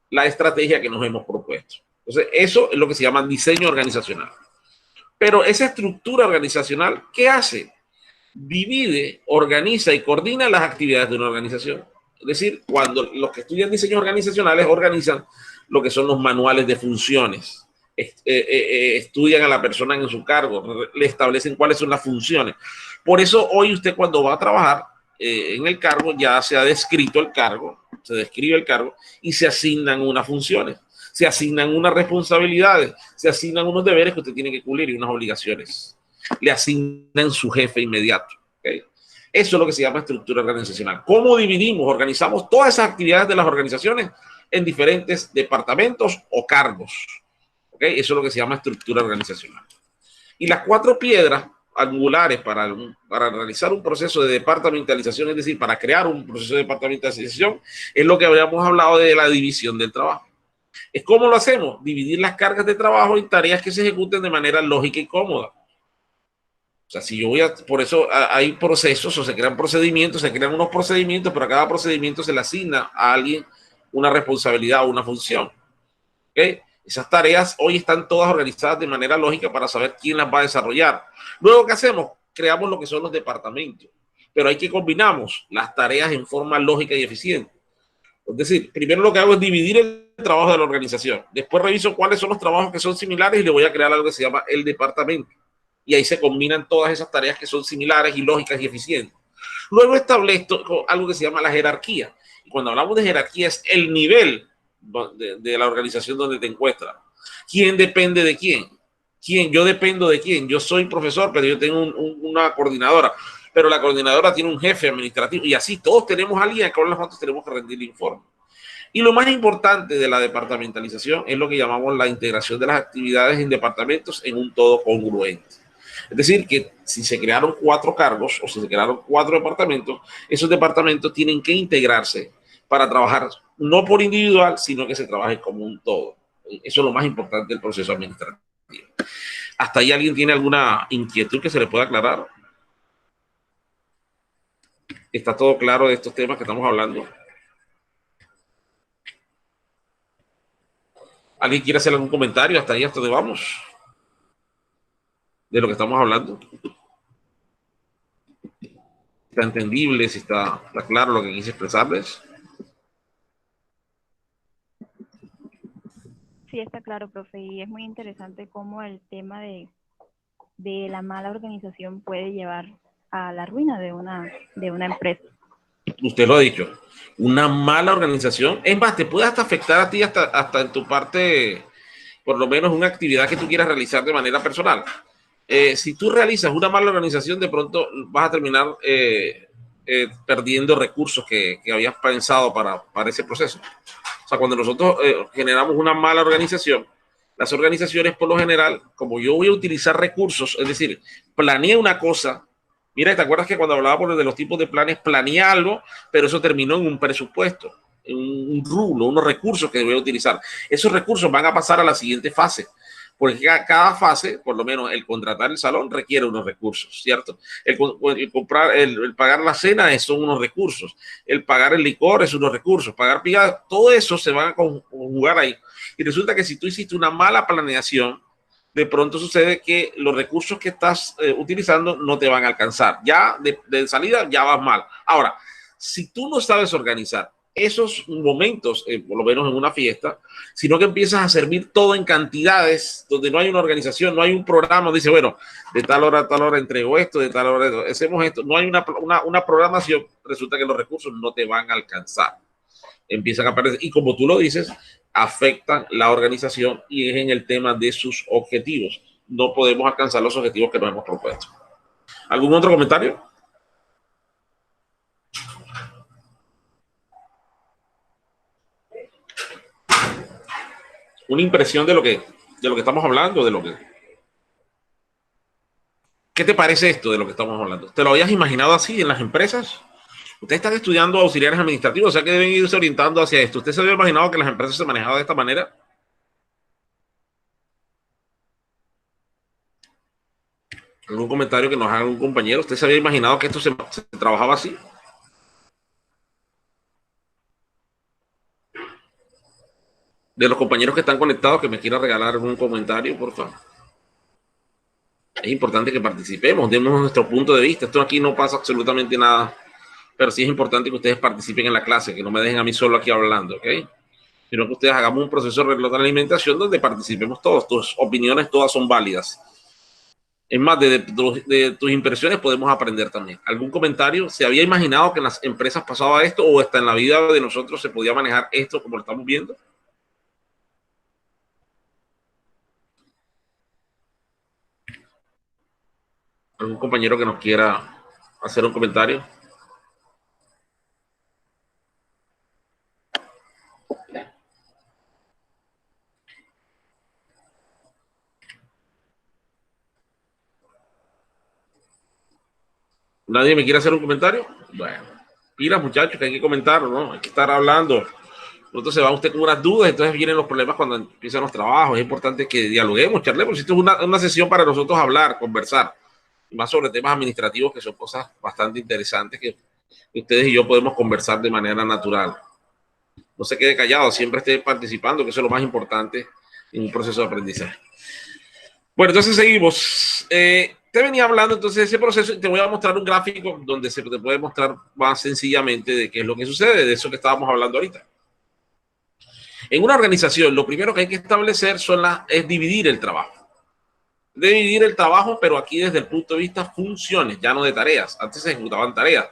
Speaker 1: la estrategia que nos hemos propuesto. Entonces, eso es lo que se llama diseño organizacional. Pero esa estructura organizacional, ¿qué hace? Divide, organiza y coordina las actividades de una organización. Es decir, cuando los que estudian diseños organizacionales organizan lo que son los manuales de funciones, estudian a la persona en su cargo, le establecen cuáles son las funciones. Por eso hoy usted cuando va a trabajar en el cargo ya se ha descrito el cargo, se describe el cargo y se asignan unas funciones, se asignan unas responsabilidades, se asignan unos deberes que usted tiene que cumplir y unas obligaciones. Le asignan su jefe inmediato. ¿Okay? Eso es lo que se llama estructura organizacional. ¿Cómo dividimos, organizamos todas esas actividades de las organizaciones en diferentes departamentos o cargos? ¿Okay? Eso es lo que se llama estructura organizacional. Y las 4 piedras angulares para realizar un proceso de departamentalización, es decir, para crear un proceso de departamentalización, es lo que habíamos hablado de la división del trabajo. Es cómo lo hacemos, dividir las cargas de trabajo en tareas que se ejecuten de manera lógica y cómoda. O sea, si yo voy a, por eso hay procesos o se crean procedimientos, se crean unos procedimientos, pero a cada procedimiento se le asigna a alguien una responsabilidad o una función. ¿Okay? Esas tareas hoy están todas organizadas de manera lógica para saber quién las va a desarrollar. Luego, ¿qué hacemos? Creamos lo que son los departamentos, pero hay que combinamos las tareas en forma lógica y eficiente. Es decir, primero lo que hago es dividir el trabajo de la organización. Después reviso cuáles son los trabajos que son similares y le voy a crear algo que se llama el departamento. Y ahí se combinan todas esas tareas que son similares y lógicas y eficientes. Luego establezco algo que se llama la jerarquía. Y cuando hablamos de jerarquía es el nivel de la organización donde te encuentras. ¿Quién depende de quién? ¿Quién? Yo dependo de quién. Yo soy profesor, pero yo tengo una coordinadora. Pero la coordinadora tiene un jefe administrativo. Y así todos tenemos a alguien con nosotros tenemos que rendir el informe. Y lo más importante de la departamentalización es lo que llamamos la integración de las actividades en departamentos en un todo congruente. Es decir, que si se crearon 4 cargos o si se crearon 4 departamentos, esos departamentos tienen que integrarse para trabajar no por individual, sino que se trabaje como un todo. Eso es lo más importante del proceso administrativo. ¿Hasta ahí alguien tiene alguna inquietud que se le pueda aclarar? ¿Está todo claro de estos temas que estamos hablando? ¿Alguien quiere hacer algún comentario? ¿Hasta ahí, hasta dónde vamos? De lo que estamos hablando. ¿Está entendible? ¿Si está claro lo que quise expresarles?
Speaker 2: Sí, está claro, profe, y es muy interesante cómo el tema de la mala organización puede llevar a la ruina de una empresa.
Speaker 1: Usted lo ha dicho, una mala organización, es más, te puede hasta afectar a ti hasta en tu parte, por lo menos una actividad que tú quieras realizar de manera personal. Si tú realizas una mala organización, de pronto vas a terminar perdiendo recursos que habías pensado para ese proceso. O sea, cuando nosotros generamos una mala organización, las organizaciones por lo general, como yo voy a utilizar recursos, es decir, planeé una cosa. Mira, ¿te acuerdas que cuando hablábamos de los tipos de planes, planeé algo, pero eso terminó en un presupuesto, en un rublo, unos recursos que voy a utilizar? Esos recursos van a pasar a la siguiente fase. porque cada fase, por lo menos el contratar el salón requiere unos recursos, ¿cierto? El comprar, el pagar la cena son unos recursos, el pagar el licor es unos recursos, pagar picada, todo eso se va a conjugar ahí. Y resulta que si tú hiciste una mala planeación, de pronto sucede que los recursos que estás utilizando no te van a alcanzar. Ya de salida ya vas mal. Ahora, si tú no sabes organizar esos momentos, por lo menos en una fiesta, sino que empiezas a servir todo en cantidades, donde no hay una organización, no hay un programa, dice, bueno, de tal hora a tal hora entrego esto, de tal hora hacemos esto, no hay una programación, resulta que los recursos no te van a alcanzar. Empiezan a aparecer, y como tú lo dices, afectan la organización y es en el tema de sus objetivos. No podemos alcanzar los objetivos que nos hemos propuesto. ¿Algún otro comentario? Una impresión de lo que estamos hablando, ¿qué te parece esto de lo que estamos hablando? ¿Te lo habías imaginado así en las empresas? Ustedes están estudiando auxiliares administrativos, o sea que deben irse orientando hacia esto. ¿Usted se había imaginado que las empresas se manejaban de esta manera? ¿Algún comentario que nos haga un compañero? ¿Usted se había imaginado que esto se trabajaba así? De los compañeros que están conectados, que me quiera regalar un comentario, por favor. Es importante que participemos, demos nuestro punto de vista. Esto aquí no pasa absolutamente nada, pero sí es importante que ustedes participen en la clase, que no me dejen a mí solo aquí hablando, ¿ok? Sino que ustedes hagamos un proceso de reloj de alimentación donde participemos todos. Tus opiniones todas son válidas. Es más, de tus impresiones podemos aprender también. ¿Algún comentario? ¿Se había imaginado que en las empresas pasaba esto o hasta en la vida de nosotros se podía manejar esto como lo estamos viendo? ¿Algún compañero que nos quiera hacer un comentario? ¿Nadie me quiere hacer un comentario? Bueno, pilas muchachos, que hay que comentar, ¿no? Hay que estar hablando. Entonces se va usted con unas dudas, entonces vienen los problemas cuando empiezan los trabajos. Es importante que dialoguemos, charlemos. Esto es una sesión para nosotros hablar, conversar. Y más sobre temas administrativos, que son cosas bastante interesantes que ustedes y yo podemos conversar de manera natural. No se quede callado, siempre esté participando, que eso es lo más importante en un proceso de aprendizaje. Bueno, entonces seguimos. Te venía hablando entonces de ese proceso y te voy a mostrar un gráfico donde se te puede mostrar más sencillamente de qué es lo que sucede, de eso que estábamos hablando ahorita. En una organización, lo primero que hay que establecer es dividir el trabajo. Dividir el trabajo, pero aquí desde el punto de vista funciones, ya no de tareas. Antes se ejecutaban tareas.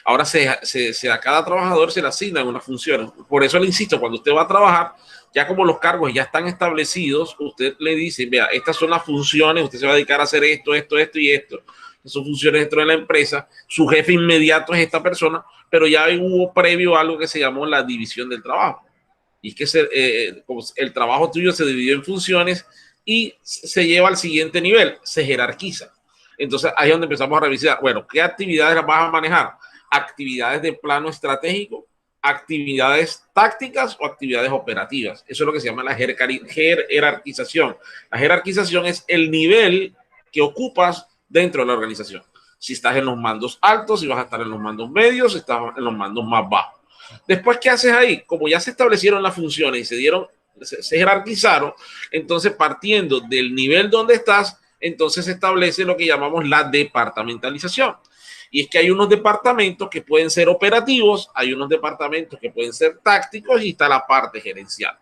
Speaker 1: Ahora a cada trabajador se le asignan unas funciones. Por eso le insisto, cuando usted va a trabajar, ya como los cargos ya están establecidos, usted le dice, vea, estas son las funciones, usted se va a dedicar a hacer esto, esto, esto y esto. Son funciones dentro de la empresa. Su jefe inmediato es esta persona, pero ya hubo previo algo que se llamó la división del trabajo. Y es que el trabajo tuyo se dividió en funciones y se lleva al siguiente nivel, se jerarquiza. Entonces ahí es donde empezamos a revisar, bueno, ¿qué actividades las vas a manejar? Actividades de plano estratégico, actividades tácticas o actividades operativas. Eso es lo que se llama la jerarquización. La jerarquización es el nivel que ocupas dentro de la organización. Si estás en los mandos altos, si vas a estar en los mandos medios, si estás en los mandos más bajos. Después, ¿qué haces ahí? Como ya se establecieron las funciones y se jerarquizaron, entonces partiendo del nivel donde estás, entonces se establece lo que llamamos la departamentalización. Y es que hay unos departamentos que pueden ser operativos, hay unos departamentos que pueden ser tácticos y está la parte gerencial.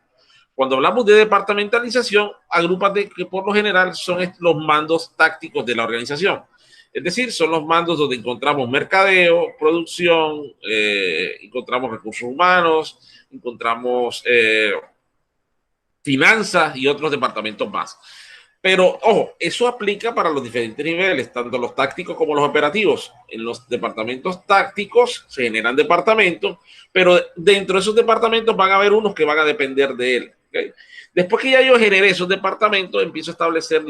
Speaker 1: Cuando hablamos de departamentalización, agrúpate que por lo general son los mandos tácticos de la organización. Es decir, son los mandos donde encontramos mercadeo, producción, encontramos recursos humanos, encontramos finanzas y otros departamentos más. Pero, ojo, eso aplica para los diferentes niveles, tanto los tácticos como los operativos. En los departamentos tácticos se generan departamentos, pero dentro de esos departamentos van a haber unos que van a depender de él. ¿Okay? Después que ya yo generé esos departamentos, empiezo a establecer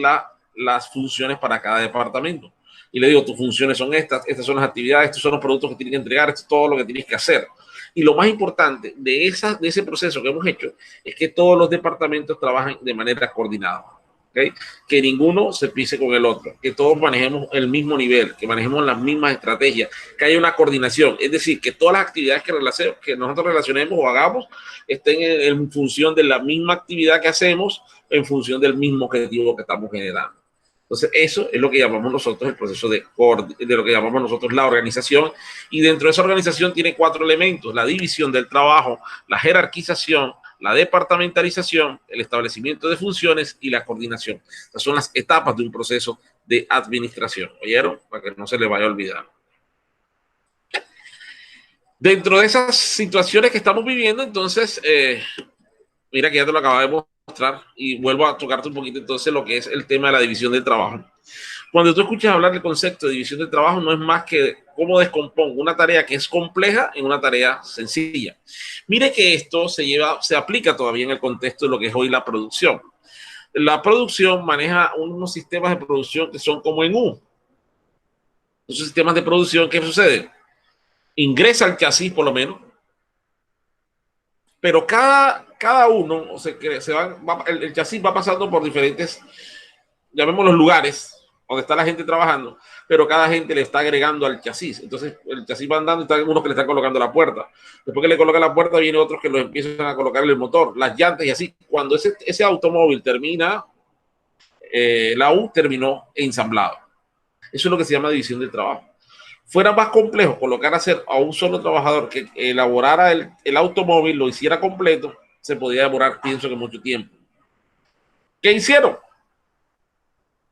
Speaker 1: las funciones para cada departamento. Y le digo, tus funciones son estas son las actividades, estos son los productos que tienes que entregar, esto es todo lo que tienes que hacer. Y lo más importante de ese proceso que hemos hecho es que todos los departamentos trabajan de manera coordinada. ¿Ok? ¿okay? Que ninguno se pise con el otro, que todos manejemos el mismo nivel, que manejemos las mismas estrategias, que haya una coordinación, es decir, que todas las actividades que nosotros relacionemos o hagamos estén en función de la misma actividad que hacemos, en función del mismo objetivo que estamos generando. Entonces, eso es lo que llamamos nosotros el proceso de lo que llamamos nosotros la organización, y dentro de esa organización tiene 4 elementos: la división del trabajo, la jerarquización, la departamentalización, el establecimiento de funciones y la coordinación. Estas son las etapas de un proceso de administración. ¿Oyeron? Para que no se les vaya a olvidar. Dentro de esas situaciones que estamos viviendo, entonces, mira que ya te lo acabo de mostrar y vuelvo a tocarte un poquito entonces lo que es el tema de la división del trabajo. Cuando tú escuchas hablar del concepto de división del trabajo, no es más que cómo descompongo una tarea que es compleja en una tarea sencilla. Mire que esto se aplica todavía en el contexto de lo que es hoy la producción. La producción maneja unos sistemas de producción que son como en U. Esos sistemas de producción, ¿qué sucede? Ingresa el chasis por lo menos, pero cada uno, o sea, el chasis va pasando por diferentes, llamémoslos lugares, donde está la gente trabajando, pero cada gente le está agregando al chasis. Entonces, el chasis va andando y hay unos que le están colocando la puerta. Después que le colocan la puerta, vienen otros que lo empiezan a colocar en el motor, las llantas y así. Cuando ese automóvil termina, la U terminó ensamblado. Eso es lo que se llama división del trabajo. Fuera más complejo colocar a un solo trabajador que elaborara el automóvil, lo hiciera completo, se podía demorar, pienso que mucho tiempo. ¿Qué hicieron?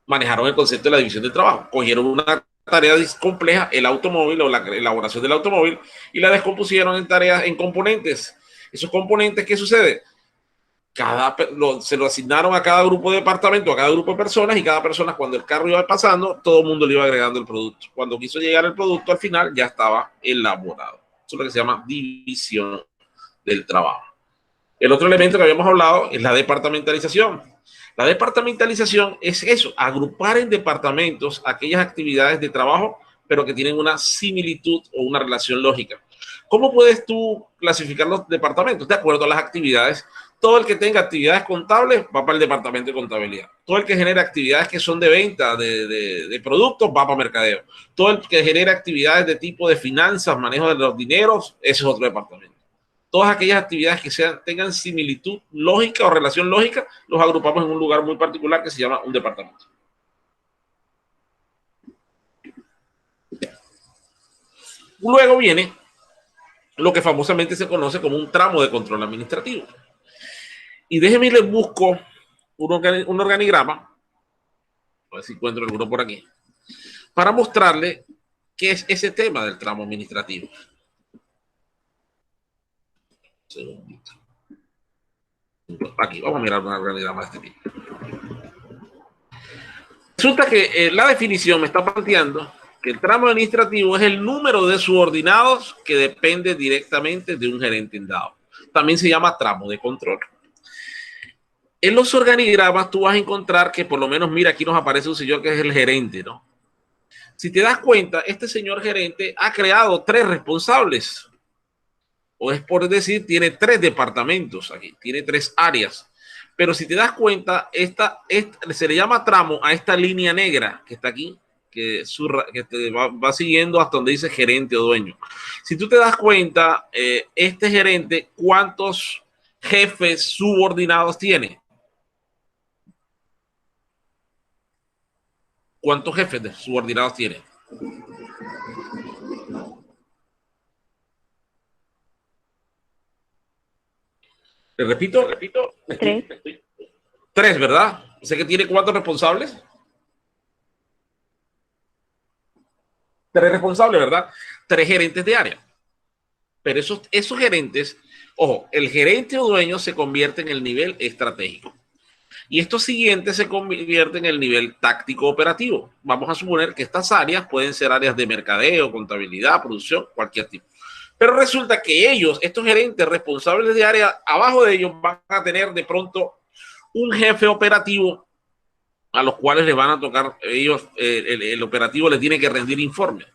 Speaker 1: Manejaron el concepto de la división del trabajo. Cogieron una tarea compleja, el automóvil o la elaboración del automóvil, y la descompusieron en tareas, en componentes. Esos componentes, ¿qué sucede? Se lo asignaron a cada grupo de departamento, a cada grupo de personas, y cada persona, cuando el carro iba pasando, todo el mundo le iba agregando el producto. Cuando quiso llegar el producto, al final ya estaba elaborado. Eso es lo que se llama división del trabajo. El otro elemento que habíamos hablado es la departamentalización. La departamentalización es eso, agrupar en departamentos aquellas actividades de trabajo, pero que tienen una similitud o una relación lógica. ¿Cómo puedes tú clasificar los departamentos? De acuerdo a las actividades. Todo el que tenga actividades contables va para el departamento de contabilidad. Todo el que genera actividades que son de venta de productos va para mercadeo. Todo el que genera actividades de tipo de finanzas, manejo de los dineros, ese es otro departamento. Todas aquellas actividades que tengan similitud lógica o relación lógica, los agrupamos en un lugar muy particular que se llama un departamento. Luego viene lo que famosamente se conoce como un tramo de control administrativo. Y déjenme les busco un organigrama, a ver si encuentro alguno por aquí, para mostrarle qué es ese tema del tramo administrativo. Segundito. Aquí, vamos a mirar un organigrama de este tipo. Resulta que la definición me está planteando que el tramo administrativo es el número de subordinados que depende directamente de un gerente en dado. También se llama tramo de control. En los organigramas tú vas a encontrar que por lo menos, mira, aquí nos aparece un señor que es el gerente, ¿no? Si te das cuenta, este señor gerente ha creado 3 responsables. O es por decir, tiene 3 departamentos aquí, tiene 3 áreas. Pero si te das cuenta, se le llama tramo a esta línea negra que está aquí, que te va siguiendo hasta donde dice gerente o dueño. Si tú te das cuenta, este gerente, ¿cuántos jefes subordinados tiene? ¿Cuántos jefes subordinados tiene? Le repito.
Speaker 2: 3.
Speaker 1: 3, ¿verdad? O sea que tiene 4 responsables. 3 responsables, ¿verdad? 3 gerentes de área. Pero esos gerentes, ojo, el gerente o dueño se convierte en el nivel estratégico. Y estos siguientes se convierten en el nivel táctico operativo. Vamos a suponer que estas áreas pueden ser áreas de mercadeo, contabilidad, producción, cualquier tipo. Pero resulta que ellos, estos gerentes responsables de área, abajo de ellos van a tener de pronto un jefe operativo a los cuales les van a tocar, ellos, el operativo les tiene que rendir informes.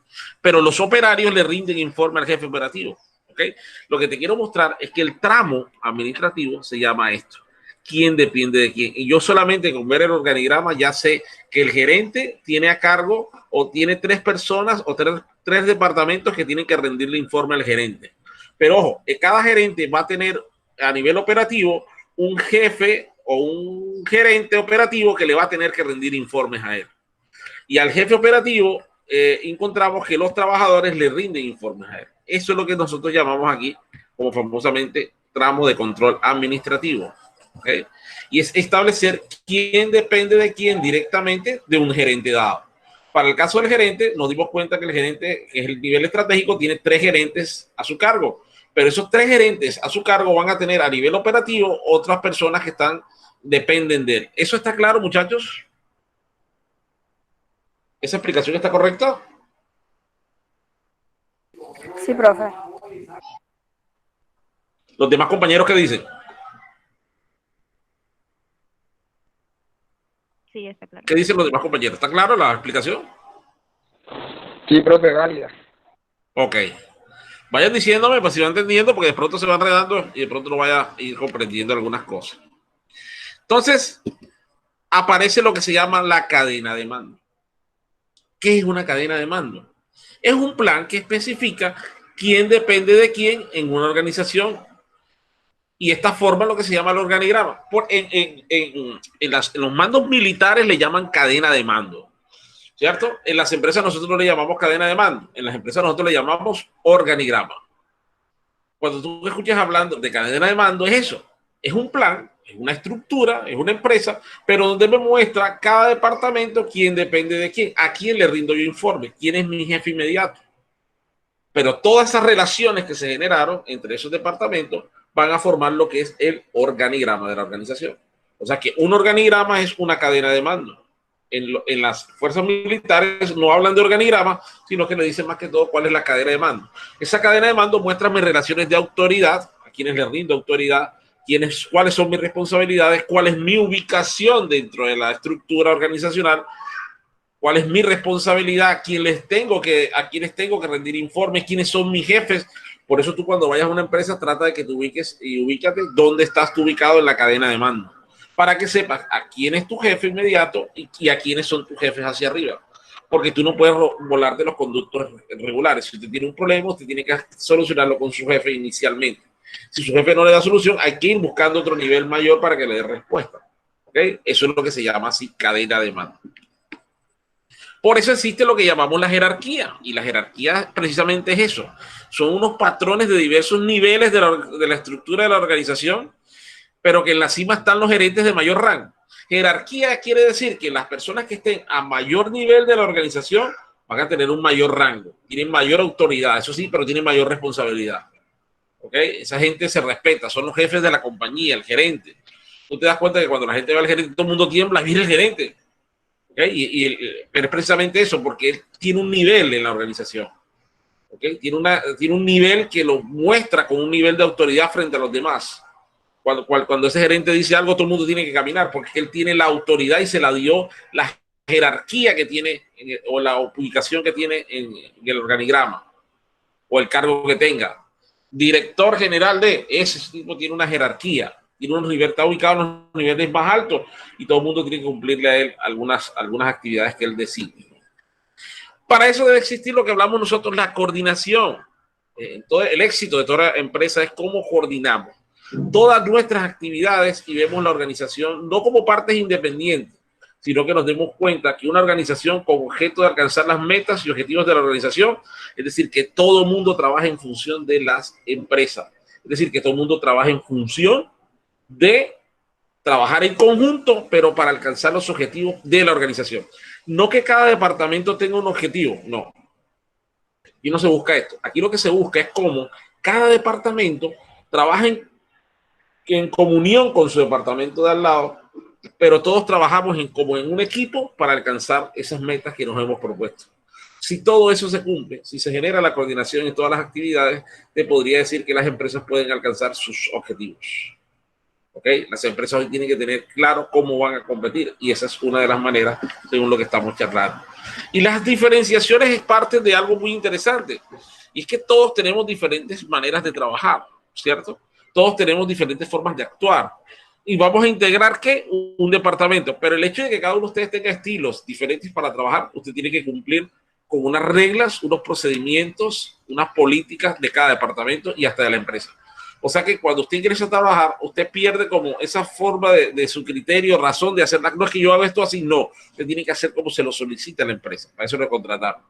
Speaker 1: Pero los operarios le rinden informe al jefe operativo. ¿Okay? Lo que te quiero mostrar es que el tramo administrativo se llama esto. quién depende de quién. Y yo solamente con ver el organigrama ya sé que el gerente tiene a cargo o tiene 3 personas o tres departamentos que tienen que rendirle informe al gerente. Pero ojo, cada gerente va a tener a nivel operativo un jefe o un gerente operativo que le va a tener que rendir informes a él. Y al jefe operativo encontramos que los trabajadores le rinden informes a él. Eso es lo que nosotros llamamos aquí como famosamente tramo de control administrativo. ¿Okay? Y es establecer quién depende de quién directamente de un gerente dado. Para el caso del gerente, nos dimos cuenta que el gerente, que es el nivel estratégico, tiene 3 gerentes a su cargo. Pero esos 3 gerentes a su cargo van a tener a nivel operativo otras personas que dependen de él. ¿Eso está claro, muchachos? ¿Esa explicación está correcta?
Speaker 5: Sí, profe.
Speaker 1: ¿Los demás compañeros qué dicen?
Speaker 2: Sí, está claro.
Speaker 1: ¿Qué dicen los demás compañeros? ¿Está claro la explicación?
Speaker 7: Sí, profe, válida.
Speaker 1: Ok. Vayan diciéndome, pues si van entendiendo, porque de pronto se van enredando y de pronto no vaya a ir comprendiendo algunas cosas. Entonces, aparece lo que se llama la cadena de mando. ¿Qué es una cadena de mando? Es un plan que especifica quién depende de quién en una organización. Y esta forma lo que se llama el organigrama. En los mandos militares le llaman cadena de mando. ¿Cierto? En las empresas nosotros no le llamamos cadena de mando. En las empresas nosotros le llamamos organigrama. Cuando tú escuchas hablando de cadena de mando es eso. Es un plan, es una estructura, es una empresa, pero donde me muestra cada departamento quién depende de quién, a quién le rindo yo informe, quién es mi jefe inmediato. Pero todas esas relaciones que se generaron entre esos departamentos van a formar lo que es el organigrama de la organización. O sea que un organigrama es una cadena de mando. En las fuerzas militares no hablan de organigrama, sino que le dicen más que todo cuál es la cadena de mando. Esa cadena de mando muestra mis relaciones de autoridad, a quienes le rindo autoridad, cuáles son mis responsabilidades, cuál es mi ubicación dentro de la estructura organizacional, cuál es mi responsabilidad, a quienes tengo que rendir informes, quiénes son mis jefes. Por eso tú cuando vayas a una empresa trata de que te ubiques y ubícate dónde estás tú ubicado en la cadena de mando, para que sepas a quién es tu jefe inmediato y a quiénes son tus jefes hacia arriba. Porque tú no puedes volarte los conductos regulares. Si usted tiene un problema, usted tiene que solucionarlo con su jefe inicialmente. Si su jefe no le da solución, hay que ir buscando otro nivel mayor para que le dé respuesta. ¿Okay? Eso es lo que se llama así cadena de mando. Por eso existe lo que llamamos la jerarquía. Y la jerarquía precisamente es eso. Son unos patrones de diversos niveles de la estructura de la organización, pero que en la cima están los gerentes de mayor rango. Jerarquía quiere decir que las personas que estén a mayor nivel de la organización van a tener un mayor rango, tienen mayor autoridad, eso sí, pero tienen mayor responsabilidad. ¿Okay? Esa gente se respeta, son los jefes de la compañía, el gerente. Tú te das cuenta que cuando la gente ve al gerente, todo el mundo tiembla, mira el gerente. ¿Okay? Pero es precisamente eso, porque él tiene un nivel en la organización. ¿Okay? Tiene un nivel que lo muestra con un nivel de autoridad frente a los demás. Cuando ese gerente dice algo, todo el mundo tiene que caminar, porque él tiene la autoridad y se la dio la jerarquía que tiene o la ubicación que tiene en el organigrama o el cargo que tenga. Director general de ese tipo tiene una jerarquía, tiene un nivel, está ubicado en los niveles más altos y todo el mundo tiene que cumplirle a él algunas actividades que él decide. Para eso debe existir lo que hablamos nosotros, la coordinación. Todo el éxito de toda empresa es cómo coordinamos todas nuestras actividades y vemos la organización no como partes independientes, sino que nos demos cuenta que una organización con objeto de alcanzar las metas y objetivos de la organización, es decir, que todo el mundo trabaja en función de las empresas, es decir, que todo el mundo trabaja en función de trabajar en conjunto, pero para alcanzar los objetivos de la organización. No que cada departamento tenga un objetivo, no. Aquí no se busca esto. Aquí lo que se busca es cómo cada departamento trabaja en comunión con su departamento de al lado, pero todos trabajamos como en un equipo para alcanzar esas metas que nos hemos propuesto. Si todo eso se cumple, si se genera la coordinación en todas las actividades, te podría decir que las empresas pueden alcanzar sus objetivos. ¿Okay? Las empresas hoy tienen que tener claro cómo van a competir y esa es una de las maneras según lo que estamos charlando. Y las diferenciaciones es parte de algo muy interesante y es que todos tenemos diferentes maneras de trabajar, ¿cierto? Todos tenemos diferentes formas de actuar. y vamos a integrar ¿qué? Un departamento. Pero el hecho de que cada uno de ustedes tenga estilos diferentes para trabajar, usted tiene que cumplir con unas reglas, unos procedimientos, unas políticas de cada departamento y hasta de la empresa. O sea que cuando usted ingresa a trabajar, usted pierde como esa forma de su criterio, razón de hacer. No es que yo haga esto así, no. Usted tiene que hacer como se lo solicita la empresa. Para eso lo contrataron.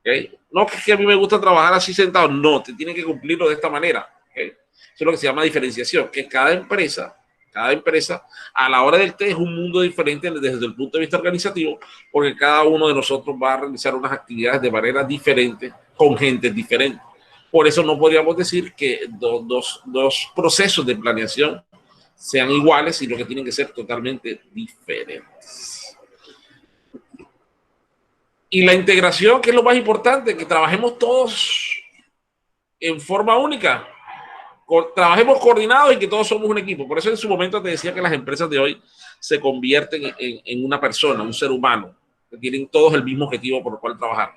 Speaker 1: ¿Okay? No que a mí me gusta trabajar así sentado. No, usted tiene que cumplirlo de esta manera. ¿Okay? Eso es lo que se llama diferenciación. Que cada empresa a la hora del té es un mundo diferente desde el punto de vista organizativo, porque cada uno de nosotros va a realizar unas actividades de manera diferente, con gente diferente. Por eso no podríamos decir que dos procesos de planeación sean iguales, sino que tienen que ser totalmente diferentes. Y la integración, que es lo más importante, que trabajemos todos en forma única, trabajemos coordinados y que todos somos un equipo. Por eso en su momento te decía que las empresas de hoy se convierten en una persona, un ser humano, que tienen todos el mismo objetivo por el cual trabajar.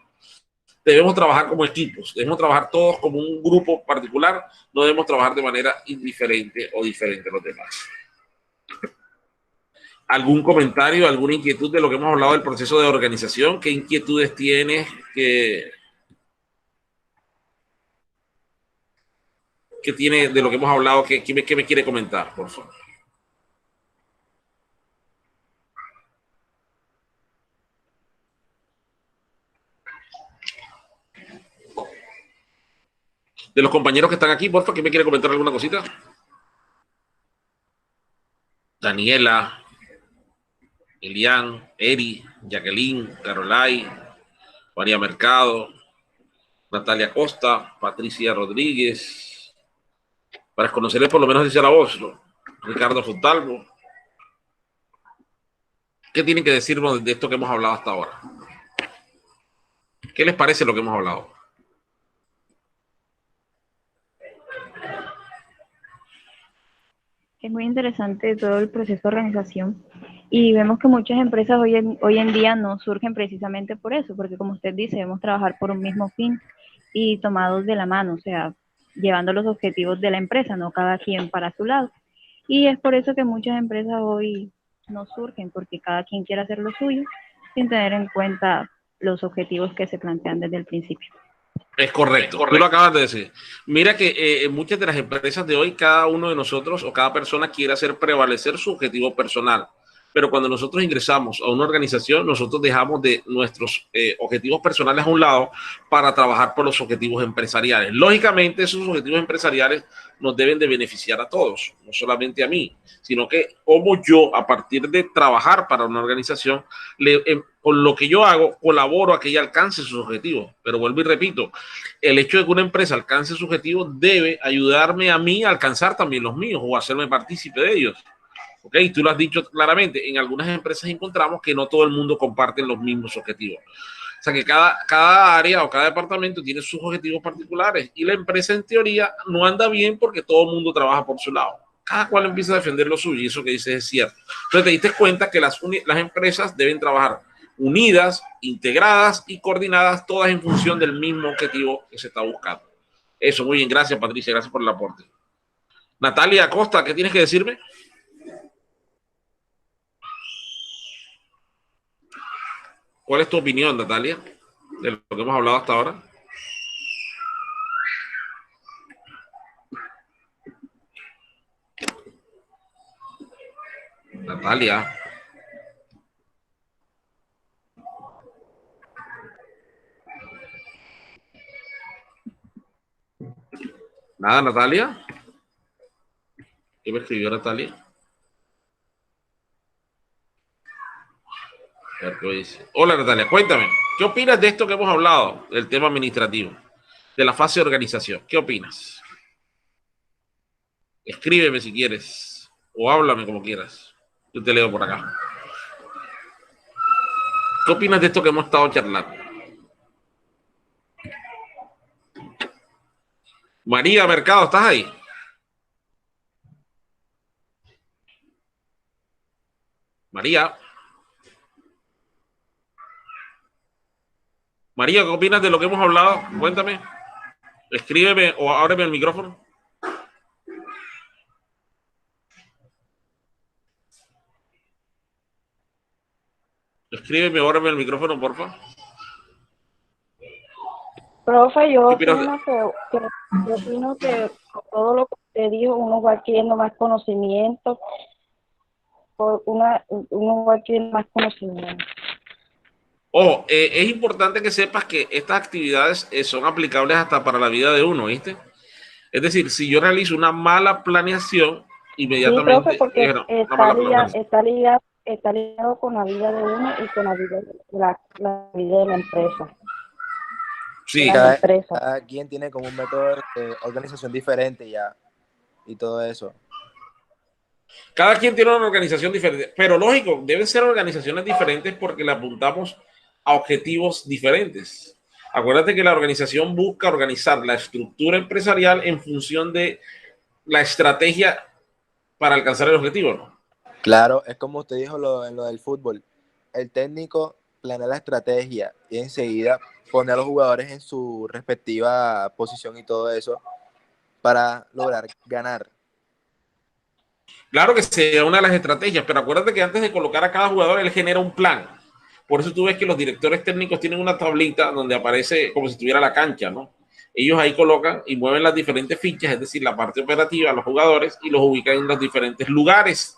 Speaker 1: Debemos trabajar como equipos, debemos trabajar todos como un grupo particular, no debemos trabajar de manera indiferente o diferente a los demás. ¿Algún comentario, alguna inquietud de lo que hemos hablado del proceso de organización? ¿Qué inquietudes tienes? ¿Qué tiene de lo que hemos hablado? ¿Qué me quiere comentar, por favor? De los compañeros que están aquí, por favor, ¿quién me quiere comentar alguna cosita? Daniela, Elian, Eri, Jacqueline, Carolai, María Mercado, Natalia Costa, Patricia Rodríguez, para conocerles por lo menos dice la voz, ¿no? Ricardo Fontalvo. ¿Qué tienen que decirnos de esto que hemos hablado hasta ahora? ¿Qué les parece lo que hemos hablado?
Speaker 2: Es muy interesante todo el proceso de organización y vemos que muchas empresas hoy en día no surgen precisamente por eso, porque como usted dice, debemos trabajar por un mismo fin y tomados de la mano, o sea, llevando los objetivos de la empresa, no cada quien para su lado. Y es por eso que muchas empresas hoy no surgen, porque cada quien quiere hacer lo suyo sin tener en cuenta los objetivos que se plantean desde el principio.
Speaker 1: Es correcto, tú lo acabas de decir. Mira que muchas de las empresas de hoy, cada uno de nosotros o cada persona quiere hacer prevalecer su objetivo personal. Pero cuando nosotros ingresamos a una organización, nosotros dejamos de nuestros objetivos personales a un lado para trabajar por los objetivos empresariales. Lógicamente, esos objetivos empresariales nos deben de beneficiar a todos, no solamente a mí, sino que como yo, a partir de trabajar para una organización, con lo que yo hago, colaboro a que ella alcance sus objetivos. Pero vuelvo y repito, el hecho de que una empresa alcance sus objetivos debe ayudarme a mí a alcanzar también los míos o hacerme partícipe de ellos. ¿Ok? Tú lo has dicho claramente, en algunas empresas encontramos que no todo el mundo comparte los mismos objetivos. O sea que cada área o cada departamento tiene sus objetivos particulares y la empresa en teoría no anda bien porque todo el mundo trabaja por su lado. Cada cual empieza a defender lo suyo y eso que dices es cierto. Entonces te diste cuenta que las empresas deben trabajar unidas, integradas y coordinadas, todas en función del mismo objetivo que se está buscando. Eso, muy bien. Gracias, Patricia. Gracias por el aporte. Natalia Acosta, ¿qué tienes que decirme? ¿Cuál es tu opinión, Natalia, de lo que hemos hablado hasta ahora? Natalia. Nada, Natalia. ¿Qué me escribió Natalia? A ver qué dice. Hola, Natalia, cuéntame. ¿Qué opinas de esto que hemos hablado, del tema administrativo, de la fase de organización? ¿Qué opinas? Escríbeme si quieres o háblame como quieras. Yo te leo por acá. ¿Qué opinas de esto que hemos estado charlando? María Mercado, ¿estás ahí? María. María, ¿qué opinas de lo que hemos hablado? Cuéntame. Escríbeme o ábreme el micrófono. Escríbeme ahora en el micrófono, porfa.
Speaker 6: Profe, yo
Speaker 1: ¿Qué opinas?
Speaker 6: opino que con todo lo que usted dijo, uno va adquiriendo más conocimiento, uno va adquiriendo más conocimiento.
Speaker 1: Ojo, es importante que sepas que estas actividades son aplicables hasta para la vida de uno, ¿viste? Es decir, si yo realizo una mala planeación, inmediatamente...
Speaker 6: Sí, profe, porque
Speaker 1: no, una mala planeación.
Speaker 6: está ligado con la vida de uno y con la vida la vida de la empresa.
Speaker 1: Sí,
Speaker 4: Cada quien tiene como un método de organización diferente ya y todo eso.
Speaker 1: cada quien tiene una organización diferente, pero lógico, deben ser organizaciones diferentes porque le apuntamos a objetivos diferentes. Acuérdate que la organización busca organizar la estructura empresarial en función de la estrategia para alcanzar el objetivo, ¿no?
Speaker 4: Claro, es como usted dijo en lo del fútbol. El técnico planea la estrategia y enseguida pone a los jugadores en su respectiva posición y todo eso para lograr ganar.
Speaker 1: Claro que sea una de las estrategias, pero acuérdate que antes de colocar a cada jugador, él genera un plan. Por eso tú ves que los directores técnicos tienen una tablita donde aparece como si estuviera la cancha, ¿no? Ellos ahí colocan y mueven las diferentes fichas, es decir, la parte operativa, los jugadores, y los ubican en los diferentes lugares.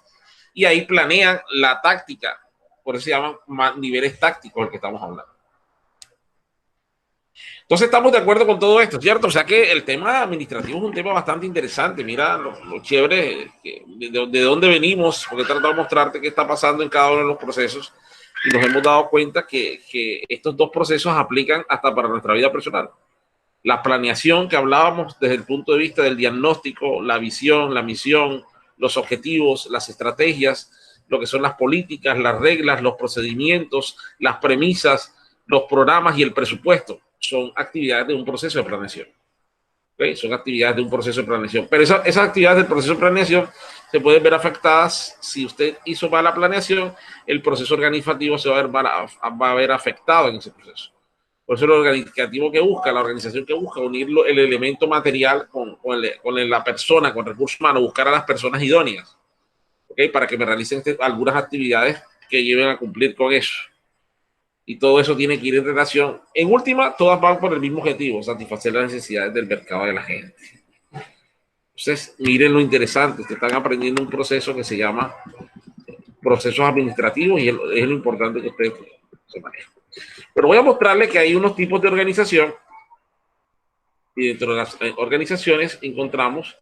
Speaker 1: Y ahí planean la táctica. Por eso se llaman niveles tácticos del que estamos hablando. Entonces estamos de acuerdo con todo esto, ¿cierto? O sea que el tema administrativo es un tema bastante interesante. Mira lo chévere de dónde venimos, porque he tratado de mostrarte qué está pasando en cada uno de los procesos y nos hemos dado cuenta que estos dos procesos aplican hasta para nuestra vida personal. La planeación que hablábamos desde el punto de vista del diagnóstico, la visión, la misión, los objetivos, las estrategias, lo que son las políticas, las reglas, los procedimientos, las premisas, los programas y el presupuesto. Son actividades de un proceso de planeación. ¿Okay? Son actividades de un proceso de planeación. Pero esas actividades del proceso de planeación se pueden ver afectadas si usted hizo mala planeación, el proceso organizativo se va a ver afectado en ese proceso. Por eso lo organizativo que busca, la organización que busca unirlo, el elemento material con la persona, con recursos humanos, buscar a las personas idóneas, ¿okay? Para que me realicen algunas actividades que lleven a cumplir con eso. Y todo eso tiene que ir en relación. En última, todas van por el mismo objetivo, satisfacer las necesidades del mercado de la gente. Entonces, miren lo interesante, ustedes están aprendiendo un proceso que se llama procesos administrativos y es lo importante que ustedes se manejen. Pero voy a mostrarles que hay unos tipos de organización y dentro de las organizaciones encontramos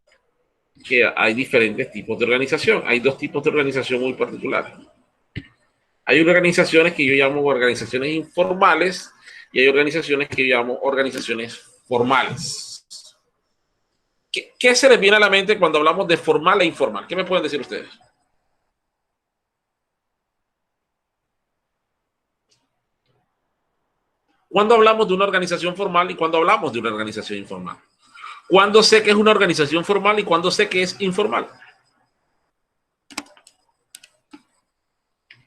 Speaker 1: que hay diferentes tipos de organización. Hay dos tipos de organización muy particulares. Hay organizaciones que yo llamo organizaciones informales y hay organizaciones que yo llamo organizaciones formales. ¿Qué se les viene a la mente cuando hablamos de formal e informal? ¿Qué me pueden decir ustedes? ¿Cuándo hablamos de una organización formal y cuándo hablamos de una organización informal? ¿Cuándo sé que es una organización formal y cuándo sé que es informal?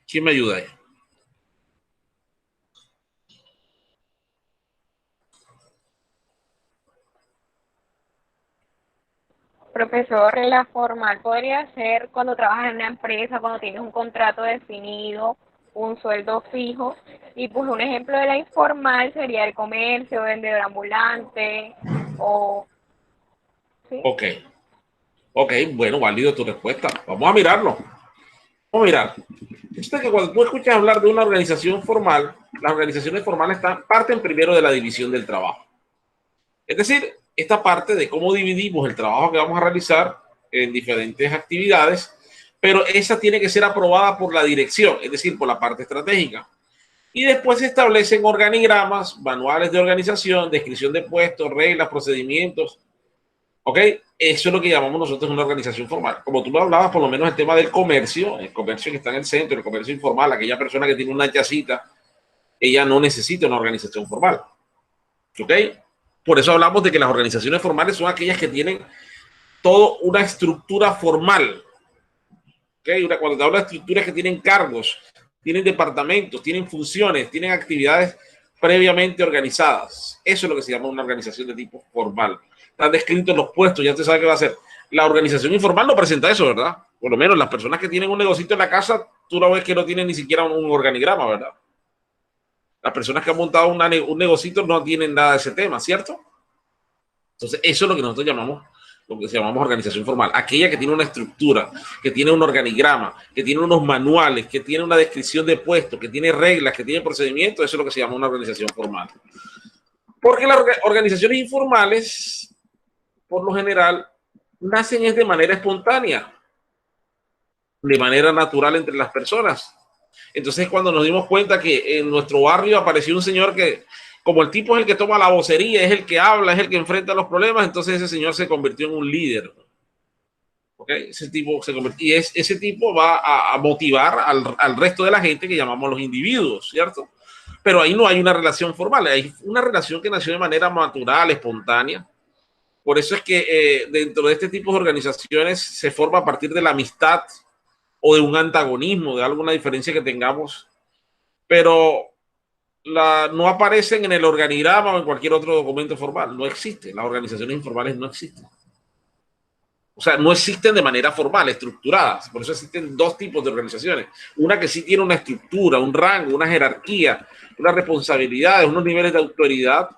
Speaker 1: ¿Quién me ayuda ahí?
Speaker 5: Profesor, la formal podría ser cuando trabajas en una empresa, cuando tienes un contrato definido, un sueldo fijo. Y pues un ejemplo de la informal sería el comercio, vendedor ambulante o... ¿sí?
Speaker 1: Ok, bueno, válido tu respuesta. Vamos a mirarlo. Vamos a mirar. Fíjate que cuando tú escuchas hablar de una organización formal, las organizaciones formales parten primero de la división del trabajo. Es decir, esta parte de cómo dividimos el trabajo que vamos a realizar en diferentes actividades, pero esa tiene que ser aprobada por la dirección, es decir, por la parte estratégica. Y después se establecen organigramas, manuales de organización, descripción de puestos, reglas, procedimientos. ¿Ok? Eso es lo que llamamos nosotros una organización formal. Como tú lo hablabas, por lo menos el tema del comercio, el comercio que está en el centro, el comercio informal, aquella persona que tiene una chacita, ella no necesita una organización formal. ¿Ok? Por eso hablamos de que las organizaciones formales son aquellas que tienen toda una estructura formal. ¿Okay? Cuando te hablo de estructuras que tienen cargos, tienen departamentos, tienen funciones, tienen actividades previamente organizadas. Eso es lo que se llama una organización de tipo formal. Están descritos los puestos, ya usted sabe qué va a hacer. La organización informal no presenta eso, ¿verdad? Por lo menos las personas que tienen un negocito en la casa tú lo ves que no tienen ni siquiera un organigrama, ¿verdad? Las personas que han montado un negocito no tienen nada de ese tema, ¿cierto? Entonces, eso es lo que nosotros llamamos, lo que llamamos organización formal. Aquella que tiene una estructura, que tiene un organigrama, que tiene unos manuales, que tiene una descripción de puestos, que tiene reglas, que tiene procedimientos, eso es lo que se llama una organización formal. Porque las organizaciones informales, por lo general, nacen es de manera espontánea, de manera natural entre las personas. Entonces, cuando nos dimos cuenta que en nuestro barrio apareció un señor que, como el tipo es el que toma la vocería, es el que habla, es el que enfrenta los problemas, entonces ese señor se convirtió en un líder. ¿Okay? Ese tipo se convirtió, y ese tipo va a motivar al resto de la gente que llamamos los individuos, ¿cierto? Pero ahí no hay una relación formal, hay una relación que nació de manera natural, espontánea. Por eso es que dentro de este tipo de organizaciones se forma a partir de la amistad o de un antagonismo, de alguna diferencia que tengamos, pero no aparecen en el organigrama o en cualquier otro documento formal. No existe. Las organizaciones informales no existen. O sea, no existen de manera formal, estructuradas. Por eso existen dos tipos de organizaciones. Una que sí tiene una estructura, un rango, una jerarquía, unas responsabilidades, unos niveles de autoridad,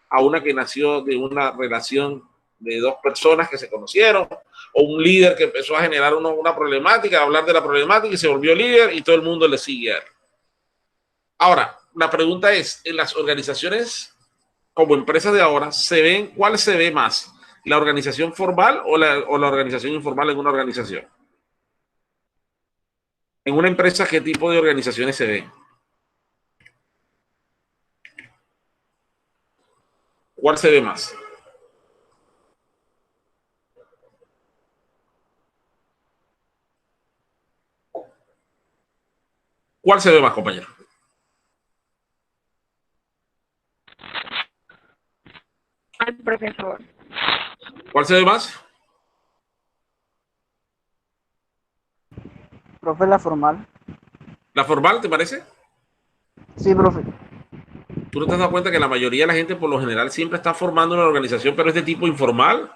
Speaker 1: a una que nació de una relación de dos personas que se conocieron, o un líder que empezó a generar una problemática, a hablar de la problemática y se volvió líder y todo el mundo le sigue a él. Ahora, la pregunta es, en las organizaciones como empresas de ahora, ¿cuál se ve más? ¿La organización formal o la organización informal en una organización? En una empresa, ¿qué tipo de organizaciones se ven? ¿Cuál se ve más? ¿Cuál se ve más, compañero?
Speaker 5: Al profesor.
Speaker 1: ¿Cuál se ve más?
Speaker 8: Profe, la formal.
Speaker 1: ¿La formal, te parece?
Speaker 8: Sí, profe.
Speaker 1: ¿Tú no te has dado cuenta que la mayoría de la gente por lo general siempre está formando una organización, pero es de tipo informal?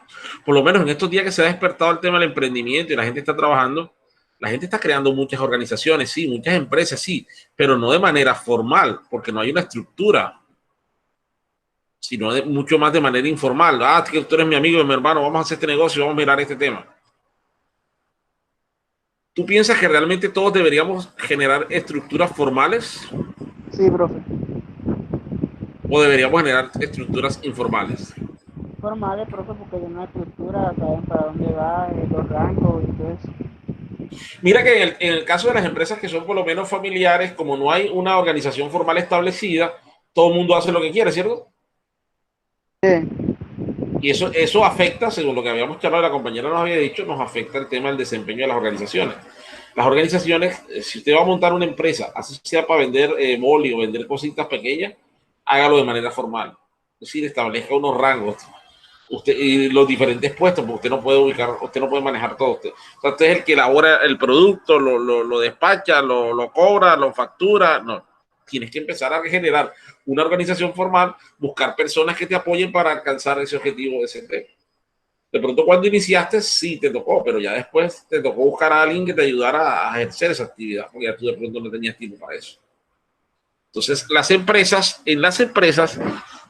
Speaker 1: Por lo menos en estos días que se ha despertado el tema del emprendimiento y la gente está trabajando, la gente está creando muchas organizaciones, sí, muchas empresas, sí, pero no de manera formal, porque no hay una estructura, sino mucho más de manera informal. Ah, que tú eres mi amigo y mi hermano, vamos a hacer este negocio, vamos a mirar este tema. ¿Tú piensas que realmente todos deberíamos generar estructuras formales?
Speaker 8: Sí, profe.
Speaker 1: ¿O deberíamos generar estructuras informales?
Speaker 8: Formales, profe, porque hay una estructura, saben para dónde va, los rangos y todo eso.
Speaker 1: Mira que en el caso de las empresas que son por lo menos familiares, como no hay una organización formal establecida, todo el mundo hace lo que quiere, ¿cierto?
Speaker 8: Sí.
Speaker 1: Y eso afecta, según lo que habíamos charlado, la compañera nos había dicho, nos afecta el tema del desempeño de las organizaciones. Las organizaciones, si usted va a montar una empresa, así sea para vender boli o vender cositas pequeñas, hágalo de manera formal. Es decir, establezca unos rangos usted y los diferentes puestos, porque usted no puede ubicar, usted no puede manejar todo. Usted es el que elabora el producto, lo despacha, lo cobra, lo factura. No, tienes que empezar a generar una organización formal, buscar personas que te apoyen para alcanzar ese objetivo de ese tema. De pronto cuando iniciaste sí te tocó, pero ya después te tocó buscar a alguien que te ayudara a ejercer esa actividad, porque ya tú de pronto no tenías tiempo para eso. Entonces, en las empresas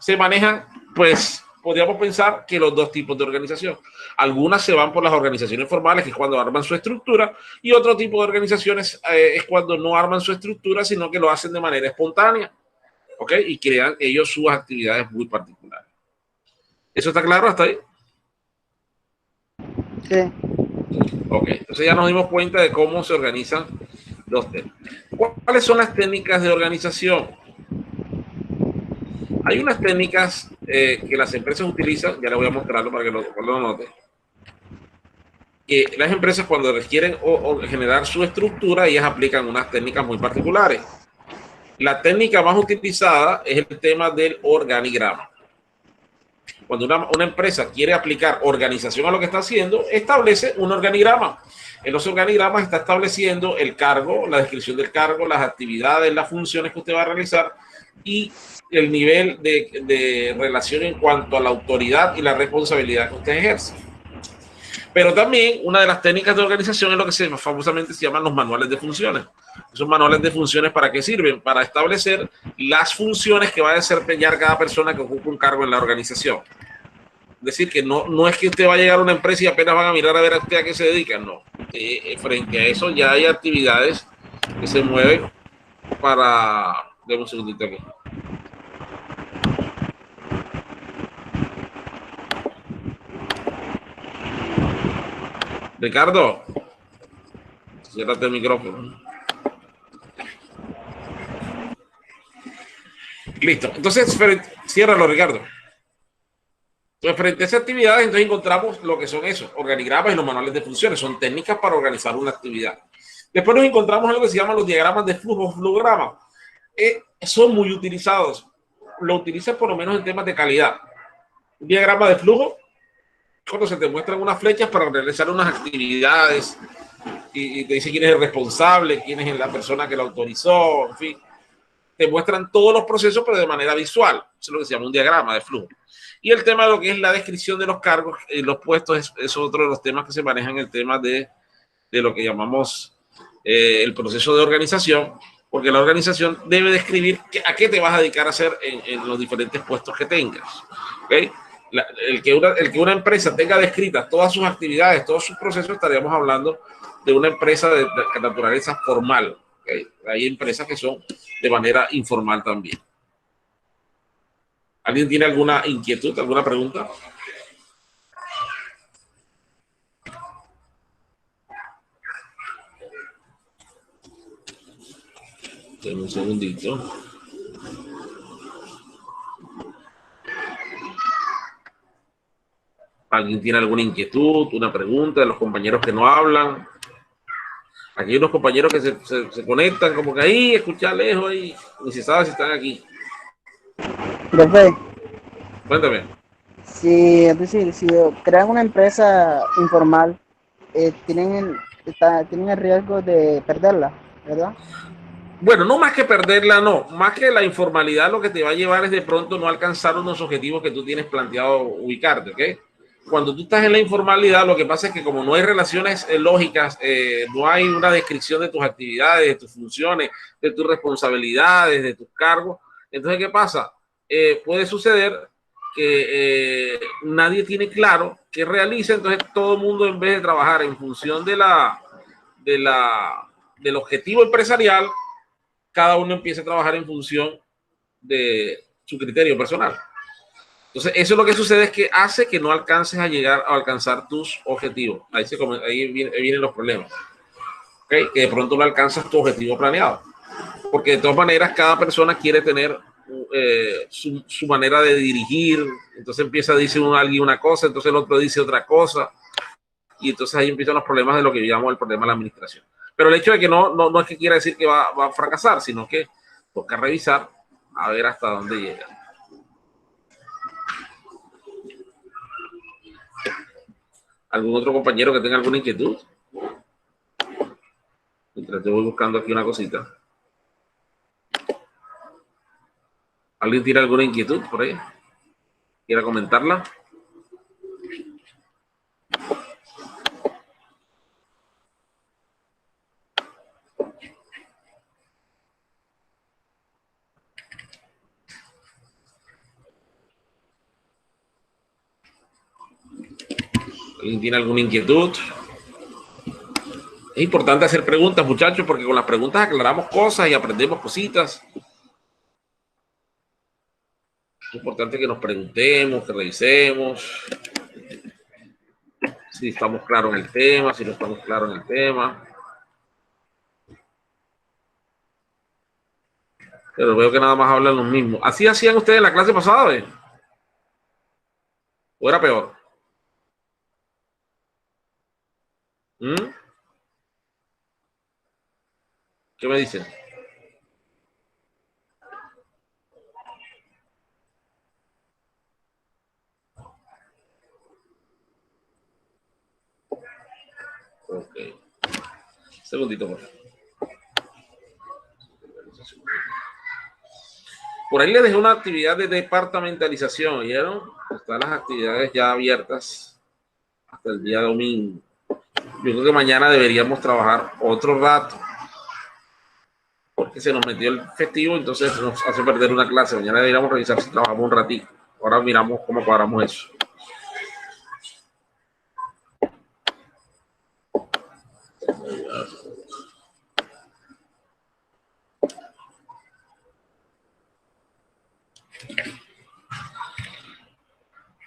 Speaker 1: se manejan, pues, podríamos pensar que los dos tipos de organización. Algunas se van por las organizaciones formales, que es cuando arman su estructura, y otro tipo de organizaciones es cuando no arman su estructura, sino que lo hacen de manera espontánea, ¿ok? Y crean ellos sus actividades muy particulares. ¿Eso está claro hasta ahí?
Speaker 8: Sí.
Speaker 1: Ok, entonces ya nos dimos cuenta de cómo se organizan los temas. ¿Cuáles son las técnicas de organización? Hay unas técnicas que las empresas utilizan, ya les voy a mostrarlo para que lo noten. Que las empresas cuando requieren generar su estructura, ellas aplican unas técnicas muy particulares. La técnica más utilizada es el tema del organigrama. Cuando una empresa quiere aplicar organización a lo que está haciendo, establece un organigrama. En los organigramas está estableciendo el cargo, la descripción del cargo, las actividades, las funciones que usted va a realizar y el nivel de relación en cuanto a la autoridad y la responsabilidad que usted ejerce. Pero también una de las técnicas de organización es lo que famosamente se llaman los manuales de funciones. Esos manuales de funciones, ¿para qué sirven? Para establecer las funciones que va a desempeñar cada persona que ocupe un cargo en la organización. Es decir, que no es que usted va a llegar a una empresa y apenas van a mirar a ver a usted a qué se dedica, no. Frente a eso ya hay actividades que se mueven para... Deme un segundito aquí. Ricardo, ciérrate el micrófono. Listo. Entonces, ciérralo, Ricardo. Entonces, frente a esas actividades, entonces encontramos lo que son esos organigramas y los manuales de funciones. Son técnicas para organizar una actividad. Después nos encontramos en lo que se llaman los diagramas de flujo, flujogramas. Son muy utilizados. Lo utilizan por lo menos en temas de calidad. Un diagrama de flujo, cuando se te muestran unas flechas para realizar unas actividades y te dice quién es el responsable, quién es la persona que lo autorizó, en fin. Te muestran todos los procesos, pero de manera visual. Eso es lo que se llama un diagrama de flujo. Y el tema de lo que es la descripción de los cargos y los puestos es otro de los temas que se manejan en el tema de lo que llamamos el proceso de organización, porque la organización debe describir a qué te vas a dedicar a hacer en los diferentes puestos que tengas. ¿Okay? El que una empresa tenga descritas todas sus actividades, todos sus procesos, estaríamos hablando de una empresa de naturaleza formal. ¿Okay? Hay empresas que son de manera informal también. ¿Alguien tiene alguna inquietud, alguna pregunta? Denme un segundito. ¿Alguien tiene alguna inquietud, una pregunta de los compañeros que no hablan? Aquí hay unos compañeros que se conectan como que ahí, escuchar lejos y ni se sabe si están aquí.
Speaker 8: Profe,
Speaker 1: Cuéntame.
Speaker 8: si, es decir, si crean una empresa informal, tienen el riesgo de perderla, ¿verdad?
Speaker 1: Bueno, no más que perderla, no. Más que la informalidad, lo que te va a llevar es de pronto no alcanzar unos objetivos que tú tienes planteado ubicarte, ¿ok? Cuando tú estás en la informalidad, lo que pasa es que como no hay relaciones lógicas, no hay una descripción de tus actividades, de tus funciones, de tus responsabilidades, de tus cargos. Entonces, ¿qué pasa? Puede suceder que nadie tiene claro qué realiza, entonces todo el mundo, en vez de trabajar en función del objetivo empresarial, cada uno empieza a trabajar en función de su criterio personal. Entonces, eso es lo que sucede, es que hace que no alcances a llegar a alcanzar tus objetivos. Ahí vienen los problemas. ¿Okay? Que de pronto no alcanzas tu objetivo planeado. Porque de todas maneras, cada persona quiere tener su manera de dirigir. Entonces empieza a decir alguien una cosa, entonces el otro dice otra cosa. Y entonces ahí empiezan los problemas de lo que yo llamo el problema de la administración. Pero el hecho de que no es que quiera decir que va a fracasar, sino que toca revisar a ver hasta dónde llega. ¿Algún otro compañero que tenga alguna inquietud? Mientras yo voy buscando aquí una cosita. ¿Alguien tiene alguna inquietud por ahí? ¿Quiera comentarla? ¿Alguien tiene alguna inquietud? Es importante hacer preguntas, muchachos, porque con las preguntas aclaramos cosas y aprendemos cositas. Es importante que nos preguntemos, que revisemos si estamos claros en el tema, si no estamos claros en el tema. Pero veo que nada más hablan los mismos. ¿Así hacían ustedes en la clase pasada, eh? ¿O era peor? ¿Qué me dicen? Ok. Segundito, por favor. Por ahí les dejé una actividad de departamentalización, ¿oyeron? Están las actividades ya abiertas hasta el día domingo. Yo creo que mañana deberíamos trabajar otro rato, porque se nos metió el festivo, entonces nos hace perder una clase. Mañana deberíamos revisar si trabajamos un ratito. Ahora miramos cómo cuadramos eso.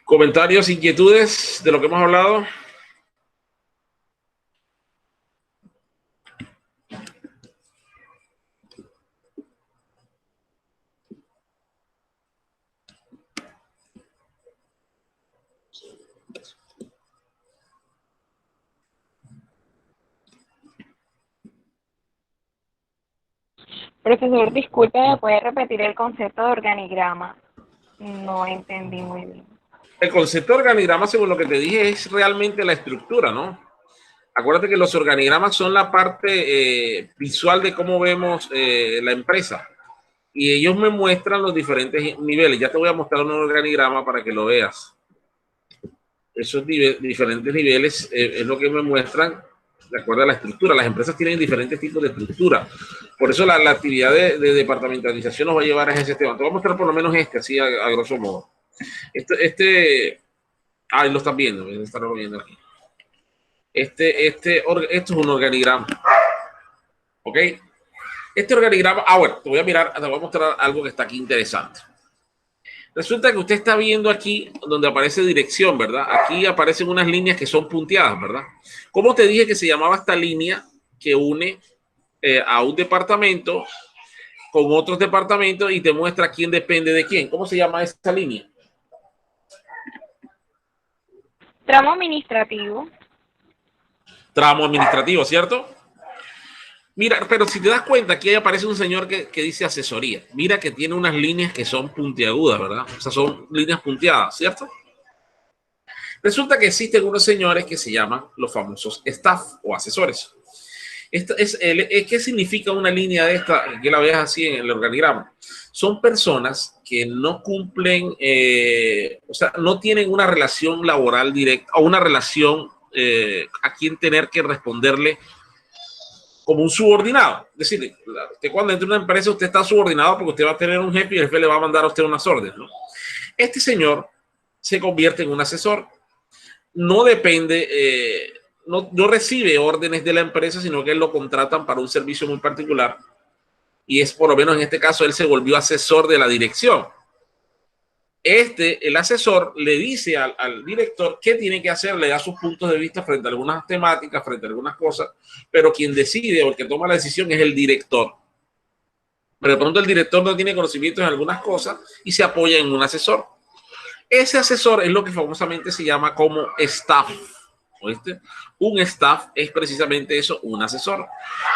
Speaker 1: Comentarios, inquietudes de lo que hemos hablado.
Speaker 5: Profesor, disculpe, ¿me puede repetir el concepto de organigrama? No entendí muy bien.
Speaker 1: El concepto de organigrama, según lo que te dije, es realmente la estructura, ¿no? Acuérdate que los organigramas son la parte visual de cómo vemos la empresa. Y ellos me muestran los diferentes niveles. Ya te voy a mostrar un organigrama para que lo veas. Esos diferentes niveles es lo que me muestran de acuerdo a la estructura. Las empresas tienen diferentes tipos de estructura. Por eso la actividad de departamentalización nos va a llevar a ese tema. Te voy a mostrar por lo menos así a grosso modo. Ahí lo estás viendo, estarlo viendo aquí. Esto es un organigrama. ¿Ok? Este organigrama, bueno, te voy a mostrar algo que está aquí interesante. Resulta que usted está viendo aquí donde aparece dirección, ¿verdad? Aquí aparecen unas líneas que son punteadas, ¿verdad? ¿Cómo te dije que se llamaba esta línea que une a un departamento con otros departamentos y te muestra quién depende de quién? ¿Cómo se llama esta línea?
Speaker 5: Tramo administrativo.
Speaker 1: Tramo administrativo, ¿cierto? Mira, pero si te das cuenta, aquí aparece un señor que dice asesoría. Mira que tiene unas líneas que son puntiagudas, ¿verdad? O sea, son líneas punteadas, ¿cierto? Resulta que existen unos señores que se llaman los famosos staff o asesores. ¿Qué significa una línea de esta? Que la veas así en el organigrama. Son personas que no cumplen, o sea, no tienen una relación laboral directa o una relación a quien tener que responderle como un subordinado. Es decir, usted cuando entra en una empresa usted está subordinado porque usted va a tener un jefe y el jefe le va a mandar a usted unas órdenes, ¿no? Este señor se convierte en un asesor. No depende, no recibe órdenes de la empresa, sino que él lo contratan para un servicio muy particular. Y es, por lo menos en este caso, él se volvió asesor de la dirección. El asesor le dice al director qué tiene que hacer, le da sus puntos de vista frente a algunas temáticas, frente a algunas cosas, pero quien decide o el que toma la decisión es el director. Pero de pronto el director no tiene conocimientos en algunas cosas y se apoya en un asesor. Ese asesor es lo que famosamente se llama como staff. ¿Oíste? Un staff es precisamente eso, un asesor.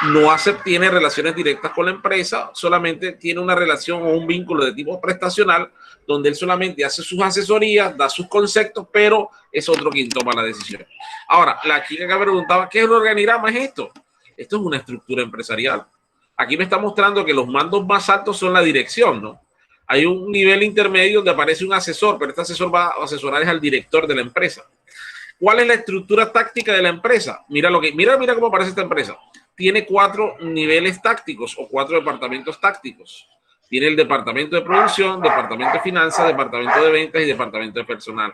Speaker 1: No tiene relaciones directas con la empresa, solamente tiene una relación o un vínculo de tipo prestacional, donde él solamente hace sus asesorías, da sus conceptos, pero es otro quien toma la decisión. Ahora, la chica que me preguntaba, ¿qué es el organigrama? Es esto. Esto es una estructura empresarial. Aquí me está mostrando que los mandos más altos son la dirección, ¿no? Hay un nivel intermedio donde aparece un asesor, pero este asesor va a asesorar al director de la empresa. ¿Cuál es la estructura táctica de la empresa? Mira cómo aparece esta empresa. Tiene 4 niveles tácticos o 4 departamentos tácticos. Tiene el departamento de producción, departamento de finanzas, departamento de ventas y departamento de personal.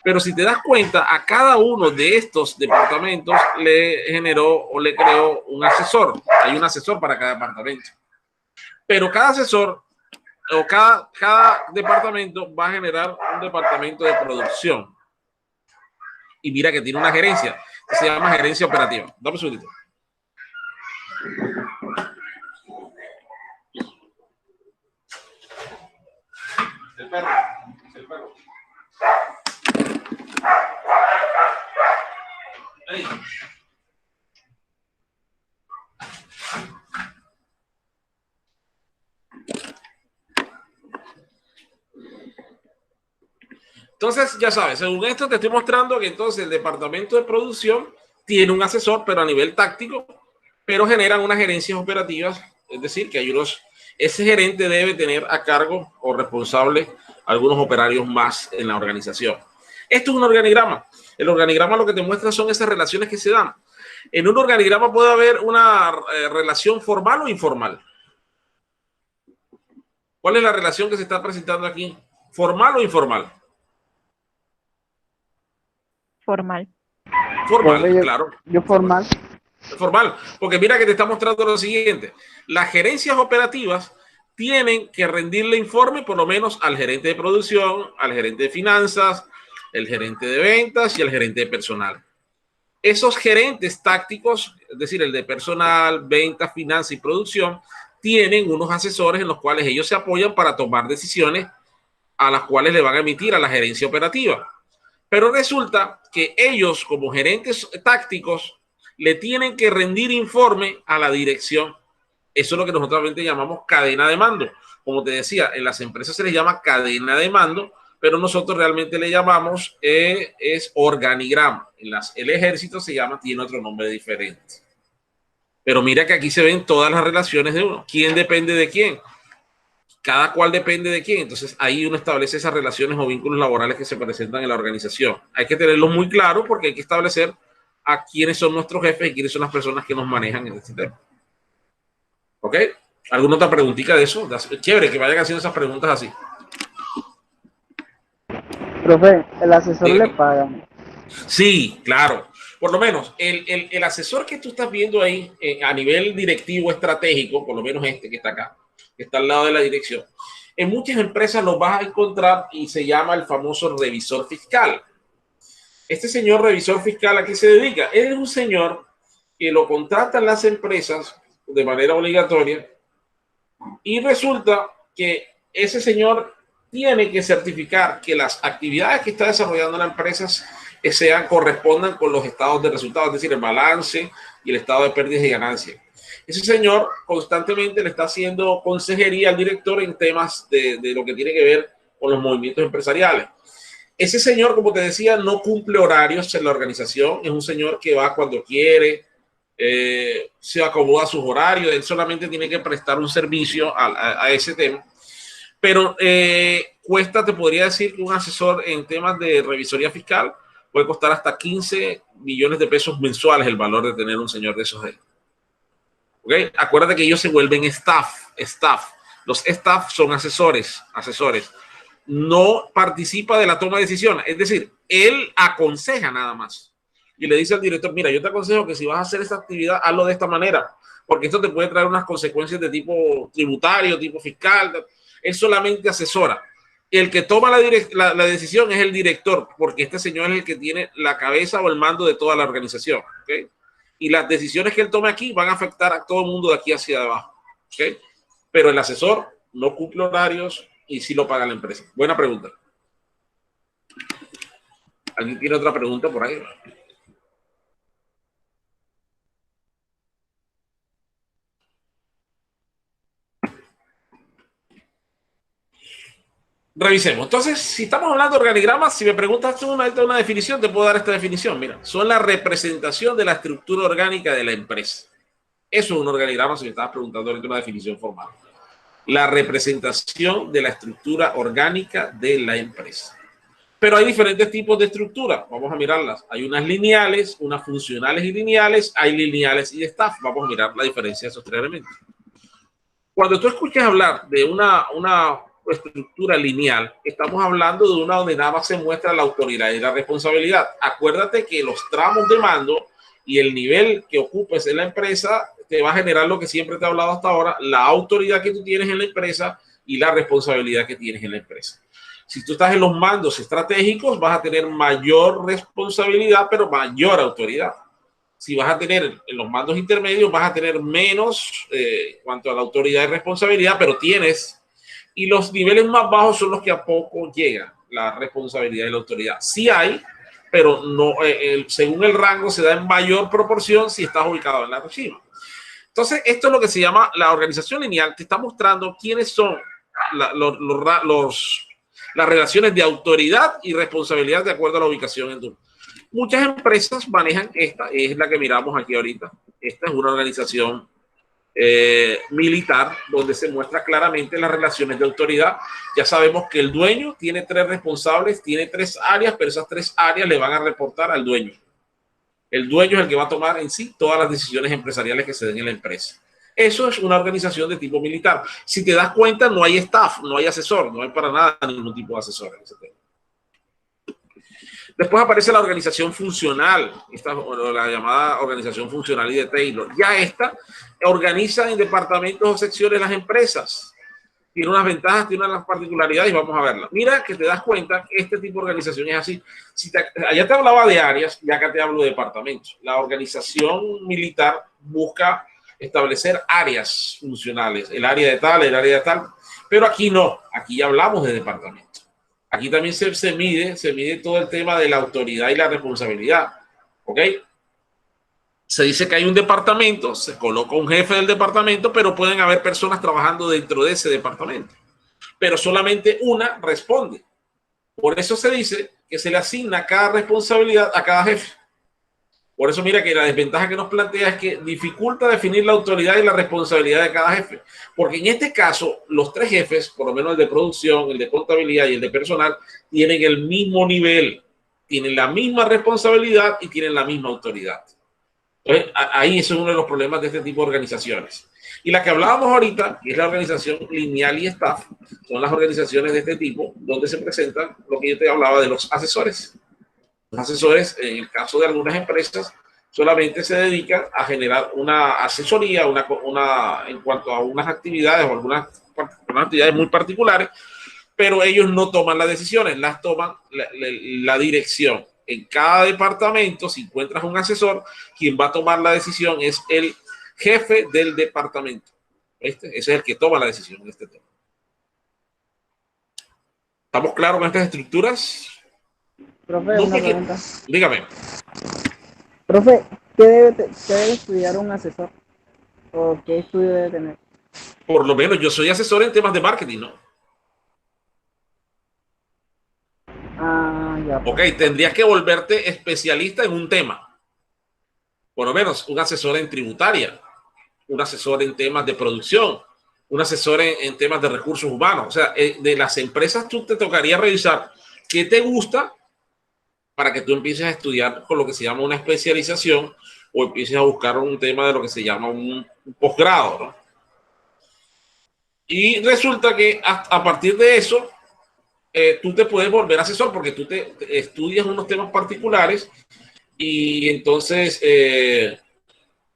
Speaker 1: Pero si te das cuenta, a cada uno de estos departamentos le generó o le creó un asesor. Hay un asesor para cada departamento. Pero cada asesor o cada departamento va a generar un departamento de producción. Y mira que tiene una gerencia que se llama gerencia operativa. Dame un segundito. El perro. Ahí. Entonces, ya sabes, según esto te estoy mostrando que entonces el departamento de producción tiene un asesor, pero a nivel táctico, pero generan unas gerencias operativas, es decir, que ese gerente debe tener a cargo o responsable algunos operarios más en la organización. Esto es un organigrama. El organigrama lo que te muestra son esas relaciones que se dan. En un organigrama puede haber una relación formal o informal. ¿Cuál es la relación que se está presentando aquí? ¿Formal o informal?
Speaker 2: Formal.
Speaker 1: Formal, claro.
Speaker 8: Yo formal.
Speaker 1: Formal, porque mira que te está mostrando lo siguiente. Las gerencias operativas tienen que rendirle informe por lo menos al gerente de producción, al gerente de finanzas, el gerente de ventas y al gerente de personal. Esos gerentes tácticos, es decir, el de personal, ventas, finanzas y producción, tienen unos asesores en los cuales ellos se apoyan para tomar decisiones a las cuales le van a emitir a la gerencia operativa. Pero resulta que ellos, como gerentes tácticos, le tienen que rendir informe a la dirección. Eso es lo que nosotros llamamos cadena de mando. Como te decía, en las empresas se les llama cadena de mando, pero nosotros realmente le llamamos es organigrama. El ejército tiene otro nombre diferente. Pero mira que aquí se ven todas las relaciones de uno. ¿Quién depende de quién? Cada cual depende de quién. Entonces ahí uno establece esas relaciones o vínculos laborales que se presentan en la organización. Hay que tenerlos muy claros porque hay que establecer a quiénes son nuestros jefes y quiénes son las personas que nos manejan en este tema. ¿Ok? ¿Alguna otra preguntita de eso? Chévere que vayan haciendo esas preguntas así.
Speaker 8: Profe, el asesor le pagan.
Speaker 1: Sí, claro. Por lo menos el asesor que tú estás viendo ahí a nivel directivo estratégico, por lo menos este que está acá, que está al lado de la dirección, en muchas empresas lo vas a encontrar y se llama el famoso revisor fiscal. Este señor revisor fiscal, ¿a qué se dedica? Él es un señor que lo contratan las empresas de manera obligatoria y resulta que ese señor tiene que certificar que las actividades que está desarrollando la empresa correspondan con los estados de resultados, es decir, el balance y el estado de pérdidas y ganancias. Ese señor constantemente le está haciendo consejería al director en temas de lo que tiene que ver con los movimientos empresariales. Ese señor, como te decía, no cumple horarios en la organización, es un señor que va cuando quiere, se acomoda a sus horarios, él solamente tiene que prestar un servicio a ese tema. Pero cuesta, te podría decir que un asesor en temas de revisoría fiscal puede costar hasta 15 millones de pesos mensuales el valor de tener un señor de esos ahí. ¿Okay? Acuérdate que ellos se vuelven staff. Los staff son asesores. No participa de la toma de decisiones. Es decir, él aconseja nada más. Y le dice al director, mira, yo te aconsejo que si vas a hacer esta actividad, hazlo de esta manera, porque esto te puede traer unas consecuencias de tipo tributario, tipo fiscal. Él solamente asesora. El que toma la decisión es el director, porque este señor es el que tiene la cabeza o el mando de toda la organización. ¿Okay? Y las decisiones que él tome aquí van a afectar a todo el mundo de aquí hacia abajo. ¿Okay? Pero el asesor no cumple horarios y sí lo paga la empresa. Buena pregunta. ¿Alguien tiene otra pregunta por ahí? Revisemos. Entonces, si estamos hablando de organigramas, si me preguntas una definición, te puedo dar esta definición. Mira, son la representación de la estructura orgánica de la empresa. Eso es un organigrama, si me estabas preguntando ahorita una definición formal. La representación de la estructura orgánica de la empresa. Pero hay diferentes tipos de estructura. Vamos a mirarlas. Hay unas lineales, unas funcionales y lineales. Hay lineales y de staff. Vamos a mirar la diferencia de esos tres elementos. Cuando tú escuchas hablar de una estructura lineal, estamos hablando de una donde nada más se muestra la autoridad y la responsabilidad. Acuérdate que los tramos de mando y el nivel que ocupes en la empresa te va a generar lo que siempre te he hablado hasta ahora, la autoridad que tú tienes en la empresa y la responsabilidad que tienes en la empresa. Si tú estás en los mandos estratégicos, vas a tener mayor responsabilidad, pero mayor autoridad. Si vas a tener en los mandos intermedios, vas a tener menos cuanto a la autoridad y responsabilidad, pero tienes. Y los niveles más bajos son los que a poco llegan, la responsabilidad y la autoridad. Sí hay, pero no, según el rango se da en mayor proporción si estás ubicado en la cima. Entonces, esto es lo que se llama la organización lineal, que está mostrando quiénes son las relaciones de autoridad y responsabilidad de acuerdo a la ubicación en tu. Muchas empresas manejan esta, es la que miramos aquí ahorita. Esta es una organización militar, donde se muestra claramente las relaciones de autoridad. Ya sabemos que el dueño tiene 3 responsables, tiene 3 áreas, pero esas 3 áreas le van a reportar al dueño. El dueño es el que va a tomar en sí todas las decisiones empresariales que se den en la empresa. Eso es una organización de tipo militar. Si te das cuenta, no hay staff, no hay asesor, no hay para nada ningún tipo de asesor en ese tema. Después aparece la organización funcional, la llamada organización funcional y de Taylor. Ya esta organiza en departamentos o secciones las empresas. Tiene unas ventajas, tiene unas particularidades y vamos a verlas. Mira que te das cuenta que este tipo de organización es así. Allá te hablaba de áreas y acá te hablo de departamentos. La organización militar busca establecer áreas funcionales, el área de tal, el área de tal, pero aquí no, aquí ya hablamos de departamento. Aquí también se mide todo el tema de la autoridad y la responsabilidad, ¿ok? Se dice que hay un departamento, se coloca un jefe del departamento, pero pueden haber personas trabajando dentro de ese departamento, pero solamente una responde. Por eso se dice que se le asigna cada responsabilidad a cada jefe. Por eso mira que la desventaja que nos plantea es que dificulta definir la autoridad y la responsabilidad de cada jefe. Porque en este caso, los 3 jefes, por lo menos el de producción, el de contabilidad y el de personal, tienen el mismo nivel, tienen la misma responsabilidad y tienen la misma autoridad. Entonces, ahí es uno de los problemas de este tipo de organizaciones. Y la que hablábamos ahorita, que es la organización lineal y staff, son las organizaciones de este tipo, donde se presentan lo que yo te hablaba de los asesores. Los asesores, en el caso de algunas empresas, solamente se dedican a generar una asesoría en cuanto a unas actividades o algunas actividades muy particulares, pero ellos no toman las decisiones, las toman la dirección. En cada departamento, si encuentras un asesor, quien va a tomar la decisión es el jefe del departamento. ¿Viste? Ese es el que toma la decisión en este tema. ¿Estamos claros con estas estructuras?
Speaker 8: Profe, una pregunta.
Speaker 1: Dígame.
Speaker 8: Profe, ¿qué debe estudiar un asesor? ¿O qué estudio debe tener?
Speaker 1: Por lo menos yo soy asesor en temas de marketing, ¿no?
Speaker 8: Ah, ya.
Speaker 1: Ok, tendrías que volverte especialista en un tema. Por lo menos un asesor en tributaria, un asesor en temas de producción, un asesor en temas de recursos humanos. O sea, de las empresas tú te tocaría revisar qué te gusta para que tú empieces a estudiar con lo que se llama una especialización o empieces a buscar un tema de lo que se llama un posgrado, ¿no? Y resulta que a partir de eso, tú te puedes volver asesor porque tú te estudias unos temas particulares y entonces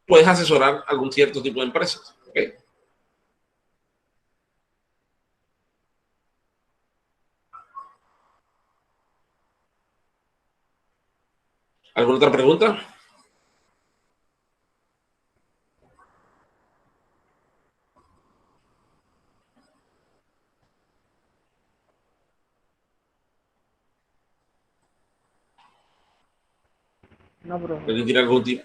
Speaker 1: puedes asesorar algún cierto tipo de empresas. ¿Okay? ¿Alguna otra pregunta?
Speaker 8: No, profe.
Speaker 1: ¿Alguien tiene algún tipo?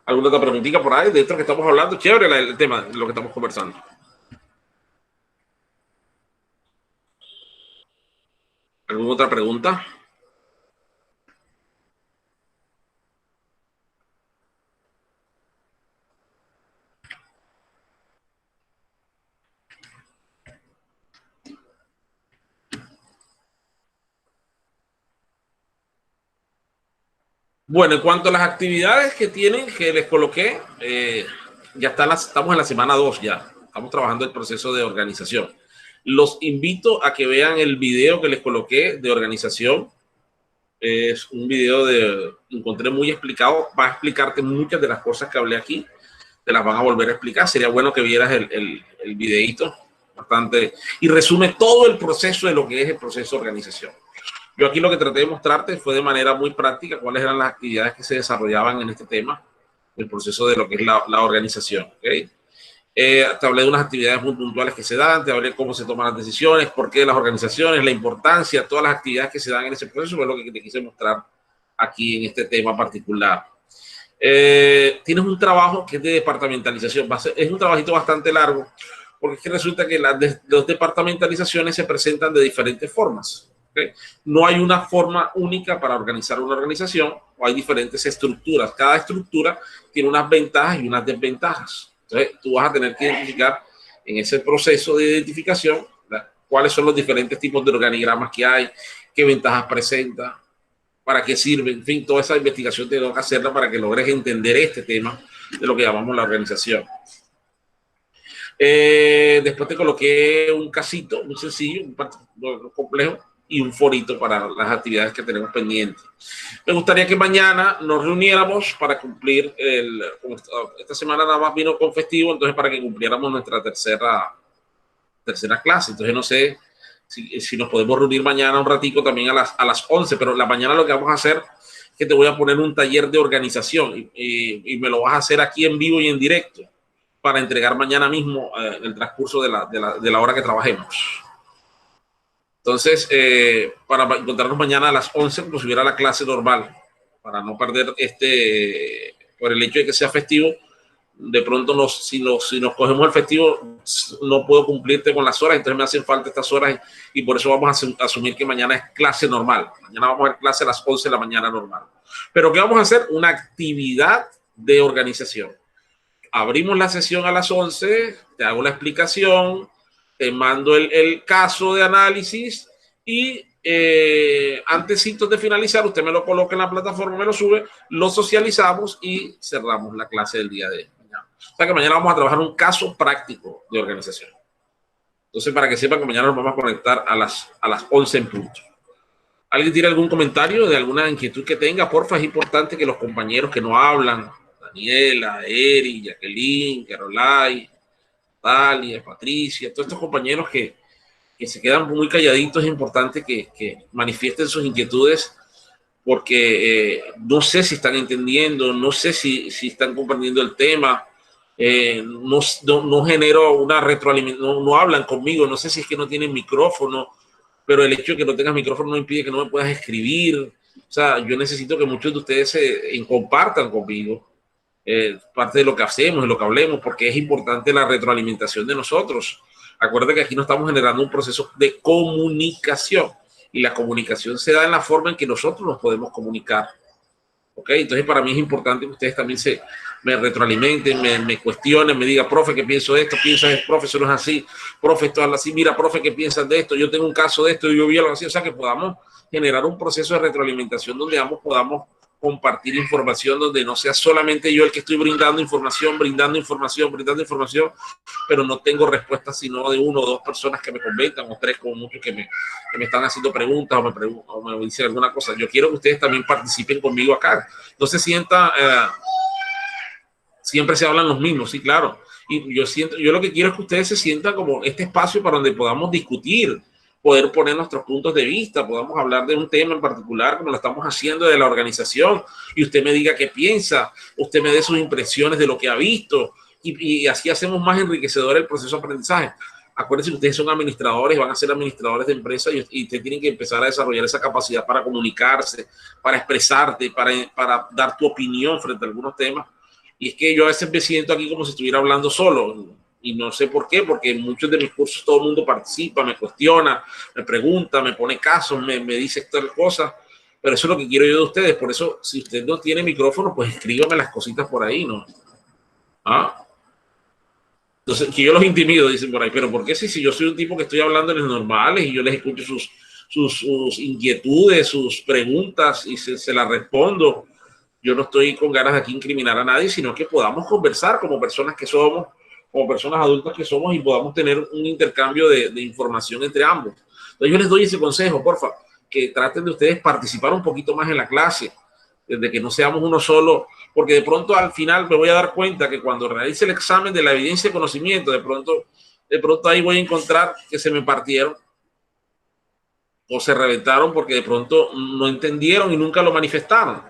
Speaker 1: ¿Alguna otra preguntita por ahí de esto que estamos hablando? Chévere el tema de lo que estamos conversando. ¿Alguna otra pregunta? Bueno, en cuanto a las actividades que tienen, que les coloqué, ya estamos en la semana 2 ya. Estamos trabajando el proceso de organización. Los invito a que vean el video que les coloqué de organización. Es un video encontré muy explicado. Va a explicarte muchas de las cosas que hablé aquí. Te las van a volver a explicar. Sería bueno que vieras el videíto bastante y resume todo el proceso de lo que es el proceso de organización. Yo aquí lo que traté de mostrarte fue de manera muy práctica cuáles eran las actividades que se desarrollaban en este tema, el proceso de lo que es la organización. ¿Okay? Te hablé de unas actividades muy puntuales que se dan, te hablé de cómo se toman las decisiones, por qué las organizaciones, la importancia, todas las actividades que se dan en ese proceso, fue lo que te quise mostrar aquí en este tema particular. Tienes un trabajo que es de departamentalización, es un trabajito bastante largo, porque es que resulta que las departamentalizaciones se presentan de diferentes formas. ¿Okay? No hay una forma única para organizar una organización, o hay diferentes estructuras. Cada estructura tiene unas ventajas y unas desventajas. Entonces, tú vas a tener que identificar en ese proceso de identificación, ¿verdad?, cuáles son los diferentes tipos de organigramas que hay, qué ventajas presenta, para qué sirve, en fin, toda esa investigación te tengo que hacerla para que logres entender este tema de lo que llamamos la organización. Después te coloqué un casito muy sencillo, un complejo, y un forito para las actividades que tenemos pendientes. Me gustaría que mañana nos reuniéramos para cumplir esta semana nada más vino con festivo, entonces para que cumpliéramos nuestra tercera clase. Entonces no sé si nos podemos reunir mañana un ratico también a las 11, pero la mañana lo que vamos a hacer es que te voy a poner un taller de organización y me lo vas a hacer aquí en vivo y en directo para entregar mañana mismo en el transcurso de la hora que trabajemos. Entonces, para encontrarnos mañana a las 11, como si hubiera la clase normal, para no perder por el hecho de que sea festivo, de pronto si nos cogemos el festivo, no puedo cumplirte con las horas, entonces me hacen falta estas horas y por eso vamos a asumir que mañana es clase normal. Mañana vamos a ver clase a las 11 de la mañana normal. Pero ¿qué vamos a hacer? Una actividad de organización. Abrimos la sesión a las 11, te hago la explicación, te mando el caso de análisis y antesitos de finalizar, usted me lo coloca en la plataforma, me lo sube, lo socializamos y cerramos la clase del día de mañana. O sea que mañana vamos a trabajar un caso práctico de organización. Entonces, para que sepan que mañana nos vamos a conectar a las 11 en punto. ¿Alguien tiene algún comentario de alguna inquietud que tenga? Porfa, es importante que los compañeros que no hablan, Daniela, Eri, Jacqueline, Carolai, Dalia, Patricia, todos estos compañeros que se quedan muy calladitos, es importante que manifiesten sus inquietudes porque no sé si están entendiendo, no sé si están comprendiendo el tema, no genero una retroalimentación, no hablan conmigo, no sé si es que no tienen micrófono, pero el hecho de que no tengas micrófono no impide que no me puedas escribir. O sea, yo necesito que muchos de ustedes compartan conmigo parte de lo que hacemos, de lo que hablemos, porque es importante la retroalimentación de nosotros. Acuérdate que aquí no estamos generando un proceso de comunicación y la comunicación se da en la forma en que nosotros nos podemos comunicar. ¿Ok? Entonces para mí es importante que ustedes también me retroalimenten, me cuestionen, me digan, profe, ¿qué pienso de esto? ¿Piensas, profe, eso no es así? Profe, esto es así. Mira, profe, ¿qué piensas de esto? Yo tengo un caso de esto, yo vi algo así. O sea, que podamos generar un proceso de retroalimentación donde ambos podamos compartir información, donde no sea solamente yo el que estoy brindando información, pero no tengo respuestas sino de uno o dos personas que me comentan, o tres como muchos que me están haciendo preguntas o me dicen alguna cosa. Yo quiero que ustedes también participen conmigo acá. No se sienta, siempre se hablan los mismos, sí, claro. Y yo lo que quiero es que ustedes se sientan como este espacio para donde podamos discutir, poder poner nuestros puntos de vista, podamos hablar de un tema en particular como lo estamos haciendo de la organización y usted me diga qué piensa, usted me dé sus impresiones de lo que ha visto y así hacemos más enriquecedor el proceso de aprendizaje. Acuérdense que ustedes son administradores, van a ser administradores de empresas y ustedes tienen que empezar a desarrollar esa capacidad para comunicarse, para expresarte, para dar tu opinión frente a algunos temas. Y es que yo a veces me siento aquí como si estuviera hablando solo. Y no sé por qué, porque en muchos de mis cursos todo el mundo participa, me cuestiona, me pregunta, me pone casos, me dice tal cosa, pero eso es lo que quiero yo de ustedes. Por eso, si usted no tiene micrófono, pues escríbame las cositas por ahí, ¿no? ¿Ah? Entonces, que yo los intimido, dicen por ahí, pero ¿por qué si yo soy un tipo que estoy hablando en los normales y yo les escucho sus inquietudes, sus preguntas y se las respondo? Yo no estoy con ganas de aquí incriminar a nadie, sino que podamos conversar como personas que somos, como personas adultas que somos y podamos tener un intercambio de información entre ambos. Entonces yo les doy ese consejo, porfa, que traten de ustedes participar un poquito más en la clase, desde que no seamos uno solo, porque de pronto al final me voy a dar cuenta que cuando realice el examen de la evidencia de conocimiento, de pronto ahí voy a encontrar que se me partieron o se reventaron porque de pronto no entendieron y nunca lo manifestaron.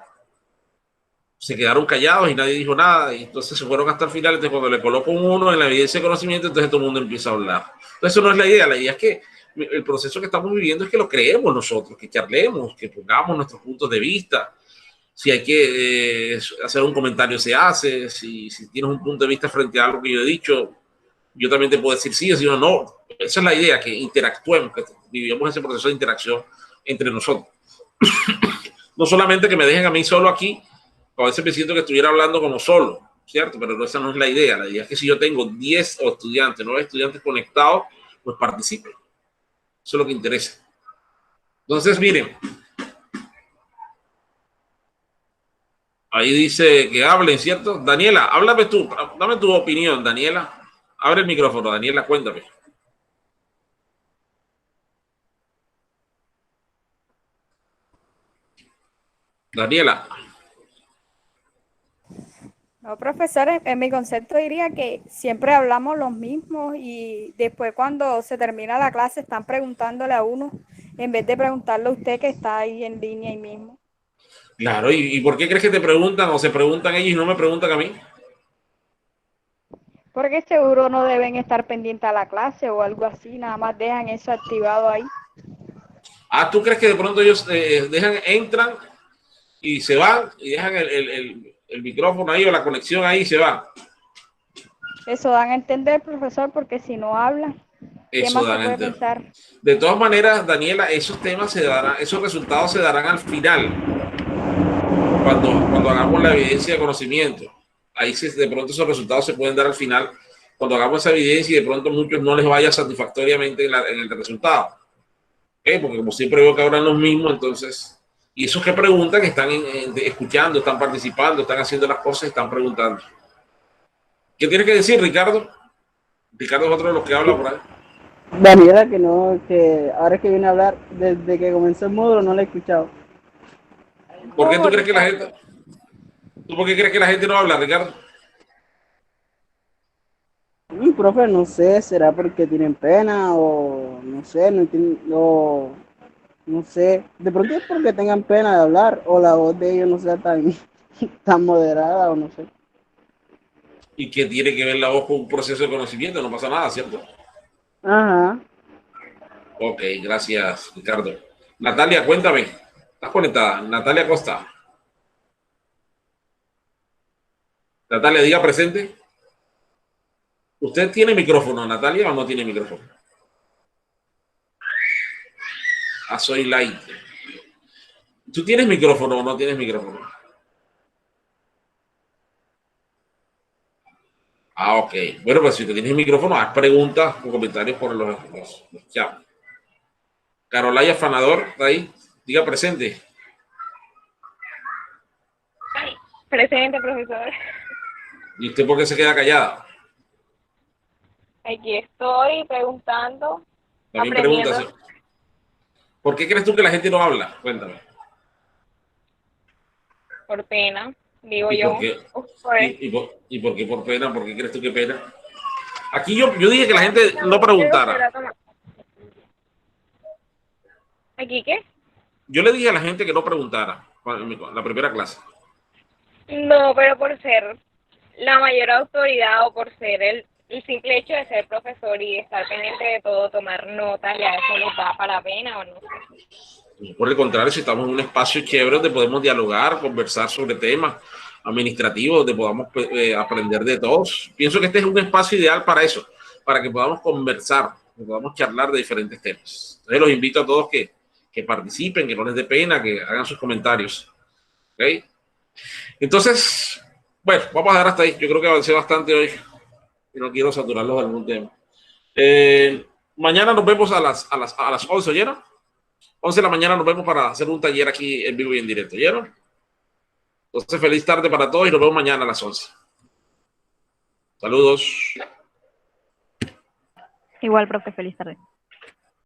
Speaker 1: Se quedaron callados y nadie dijo nada, y entonces se fueron hasta el final. Entonces cuando le coloco un 1 en la evidencia de conocimiento, entonces todo el mundo empieza a hablar. Entonces eso no es la idea es que el proceso que estamos viviendo es que lo creemos nosotros, que charlemos, que pongamos nuestros puntos de vista. Si hay que hacer un comentario, se hace. Si tienes un punto de vista frente a algo que yo he dicho, yo también te puedo decir sí o sí o no. Esa es la idea, que interactuemos, que vivamos ese proceso de interacción entre nosotros. No solamente que me dejen a mí solo aquí, a veces me siento que estuviera hablando como solo, ¿cierto? Pero esa no es la idea. La idea es que si yo tengo 10 estudiantes, 9 estudiantes conectados, pues participen. Eso es lo que interesa. Entonces, miren, ahí dice que hablen, ¿cierto? Daniela, háblame tú, dame tu opinión, Daniela. Abre el micrófono, Daniela, cuéntame. Daniela.
Speaker 9: No, profesor, en mi concepto diría que siempre hablamos los mismos y después cuando se termina la clase están preguntándole a uno en vez de preguntarle a usted que está ahí en línea ahí mismo.
Speaker 1: Claro, ¿y por qué crees que te preguntan o se preguntan ellos y no me preguntan a mí?
Speaker 9: Porque seguro no deben estar pendientes a la clase o algo así, nada más dejan eso activado ahí.
Speaker 1: Ah, ¿tú crees que de pronto ellos entran y se van y dejan el micrófono ahí o la conexión ahí y se van?
Speaker 9: Eso dan a entender, profesor, porque si no hablan, ¿qué
Speaker 1: Eso
Speaker 9: más se
Speaker 1: dan a
Speaker 9: puede
Speaker 1: entender.
Speaker 9: pensar?
Speaker 1: De todas maneras, Daniela, esos temas se darán, esos resultados se darán al final, cuando hagamos la evidencia de conocimiento. Ahí de pronto esos resultados se pueden dar al final, cuando hagamos esa evidencia y de pronto a muchos no les vaya satisfactoriamente en el resultado. ¿Okay? Porque como siempre veo que hablan los mismos, entonces, y esos que preguntan están escuchando, están participando, están haciendo las cosas, están preguntando. ¿Qué tienes que decir, Ricardo? Ricardo es otro de los que habla por ahí.
Speaker 8: Daniela, que no, que ahora que viene a hablar, desde que comenzó el módulo no la he escuchado.
Speaker 1: ¿Por qué tú
Speaker 9: ¿Cómo,
Speaker 1: crees que la
Speaker 9: Ricardo?
Speaker 1: gente, tú por qué crees que la gente no habla, Ricardo?
Speaker 8: Profe, no sé, será porque tienen pena o no sé, no entiendo, no sé. De pronto es porque tengan pena de hablar o la voz de ellos no sea tan, tan moderada o no sé.
Speaker 1: Y que tiene que ver la voz con un proceso de conocimiento, no pasa nada, ¿cierto?
Speaker 8: Ajá.
Speaker 1: Ok, gracias, Ricardo. Natalia, cuéntame. ¿Estás conectada? Natalia Costa. Natalia, diga presente. ¿Usted tiene micrófono, Natalia, o no tiene micrófono? Ah, soy light. ¿Tú tienes micrófono o no tienes micrófono? Ah, ok. Bueno, pues si tú tienes micrófono, haz preguntas o comentarios por los chats. Carolaya Fanador, ¿está ahí? Diga presente.
Speaker 5: Presente, profesor.
Speaker 1: ¿Y usted por qué se queda callada?
Speaker 5: Aquí estoy preguntando,
Speaker 1: También
Speaker 5: aprendiendo
Speaker 1: preguntas. ¿Por qué crees tú que la gente no habla? Cuéntame.
Speaker 5: por pena, digo
Speaker 1: ¿Y por
Speaker 5: yo.
Speaker 1: qué?
Speaker 5: Pues,
Speaker 1: ¿Y por qué por pena? ¿Por qué crees tú que pena? Aquí yo dije que la gente no
Speaker 5: yo digo que
Speaker 1: preguntara.
Speaker 5: la toma- ¿Aquí qué?
Speaker 1: Yo le dije a la gente que no preguntara en la primera clase.
Speaker 5: No, pero por ser la mayor autoridad o por ser el simple hecho de ser profesor y estar pendiente de todo, tomar notas, ya eso les da para pena o no.
Speaker 1: Por el contrario, si estamos en un espacio chévere donde podemos dialogar, conversar sobre temas administrativos, donde podamos aprender de todos. Pienso que este es un espacio ideal para eso, para que podamos conversar, que podamos charlar de diferentes temas. Entonces los invito a todos que participen, que no les dé pena, que hagan sus comentarios. ¿Okay? Entonces, bueno, vamos a dar hasta ahí. Yo creo que avancé bastante hoy y no quiero saturarlos de algún tema. Mañana nos vemos a las 11, ¿oyeron? 11 de la mañana nos vemos para hacer un taller aquí en vivo y en directo, ¿oyeron? Entonces, feliz tarde para todos y nos vemos mañana a las 11. Saludos.
Speaker 2: Igual, profe, feliz tarde.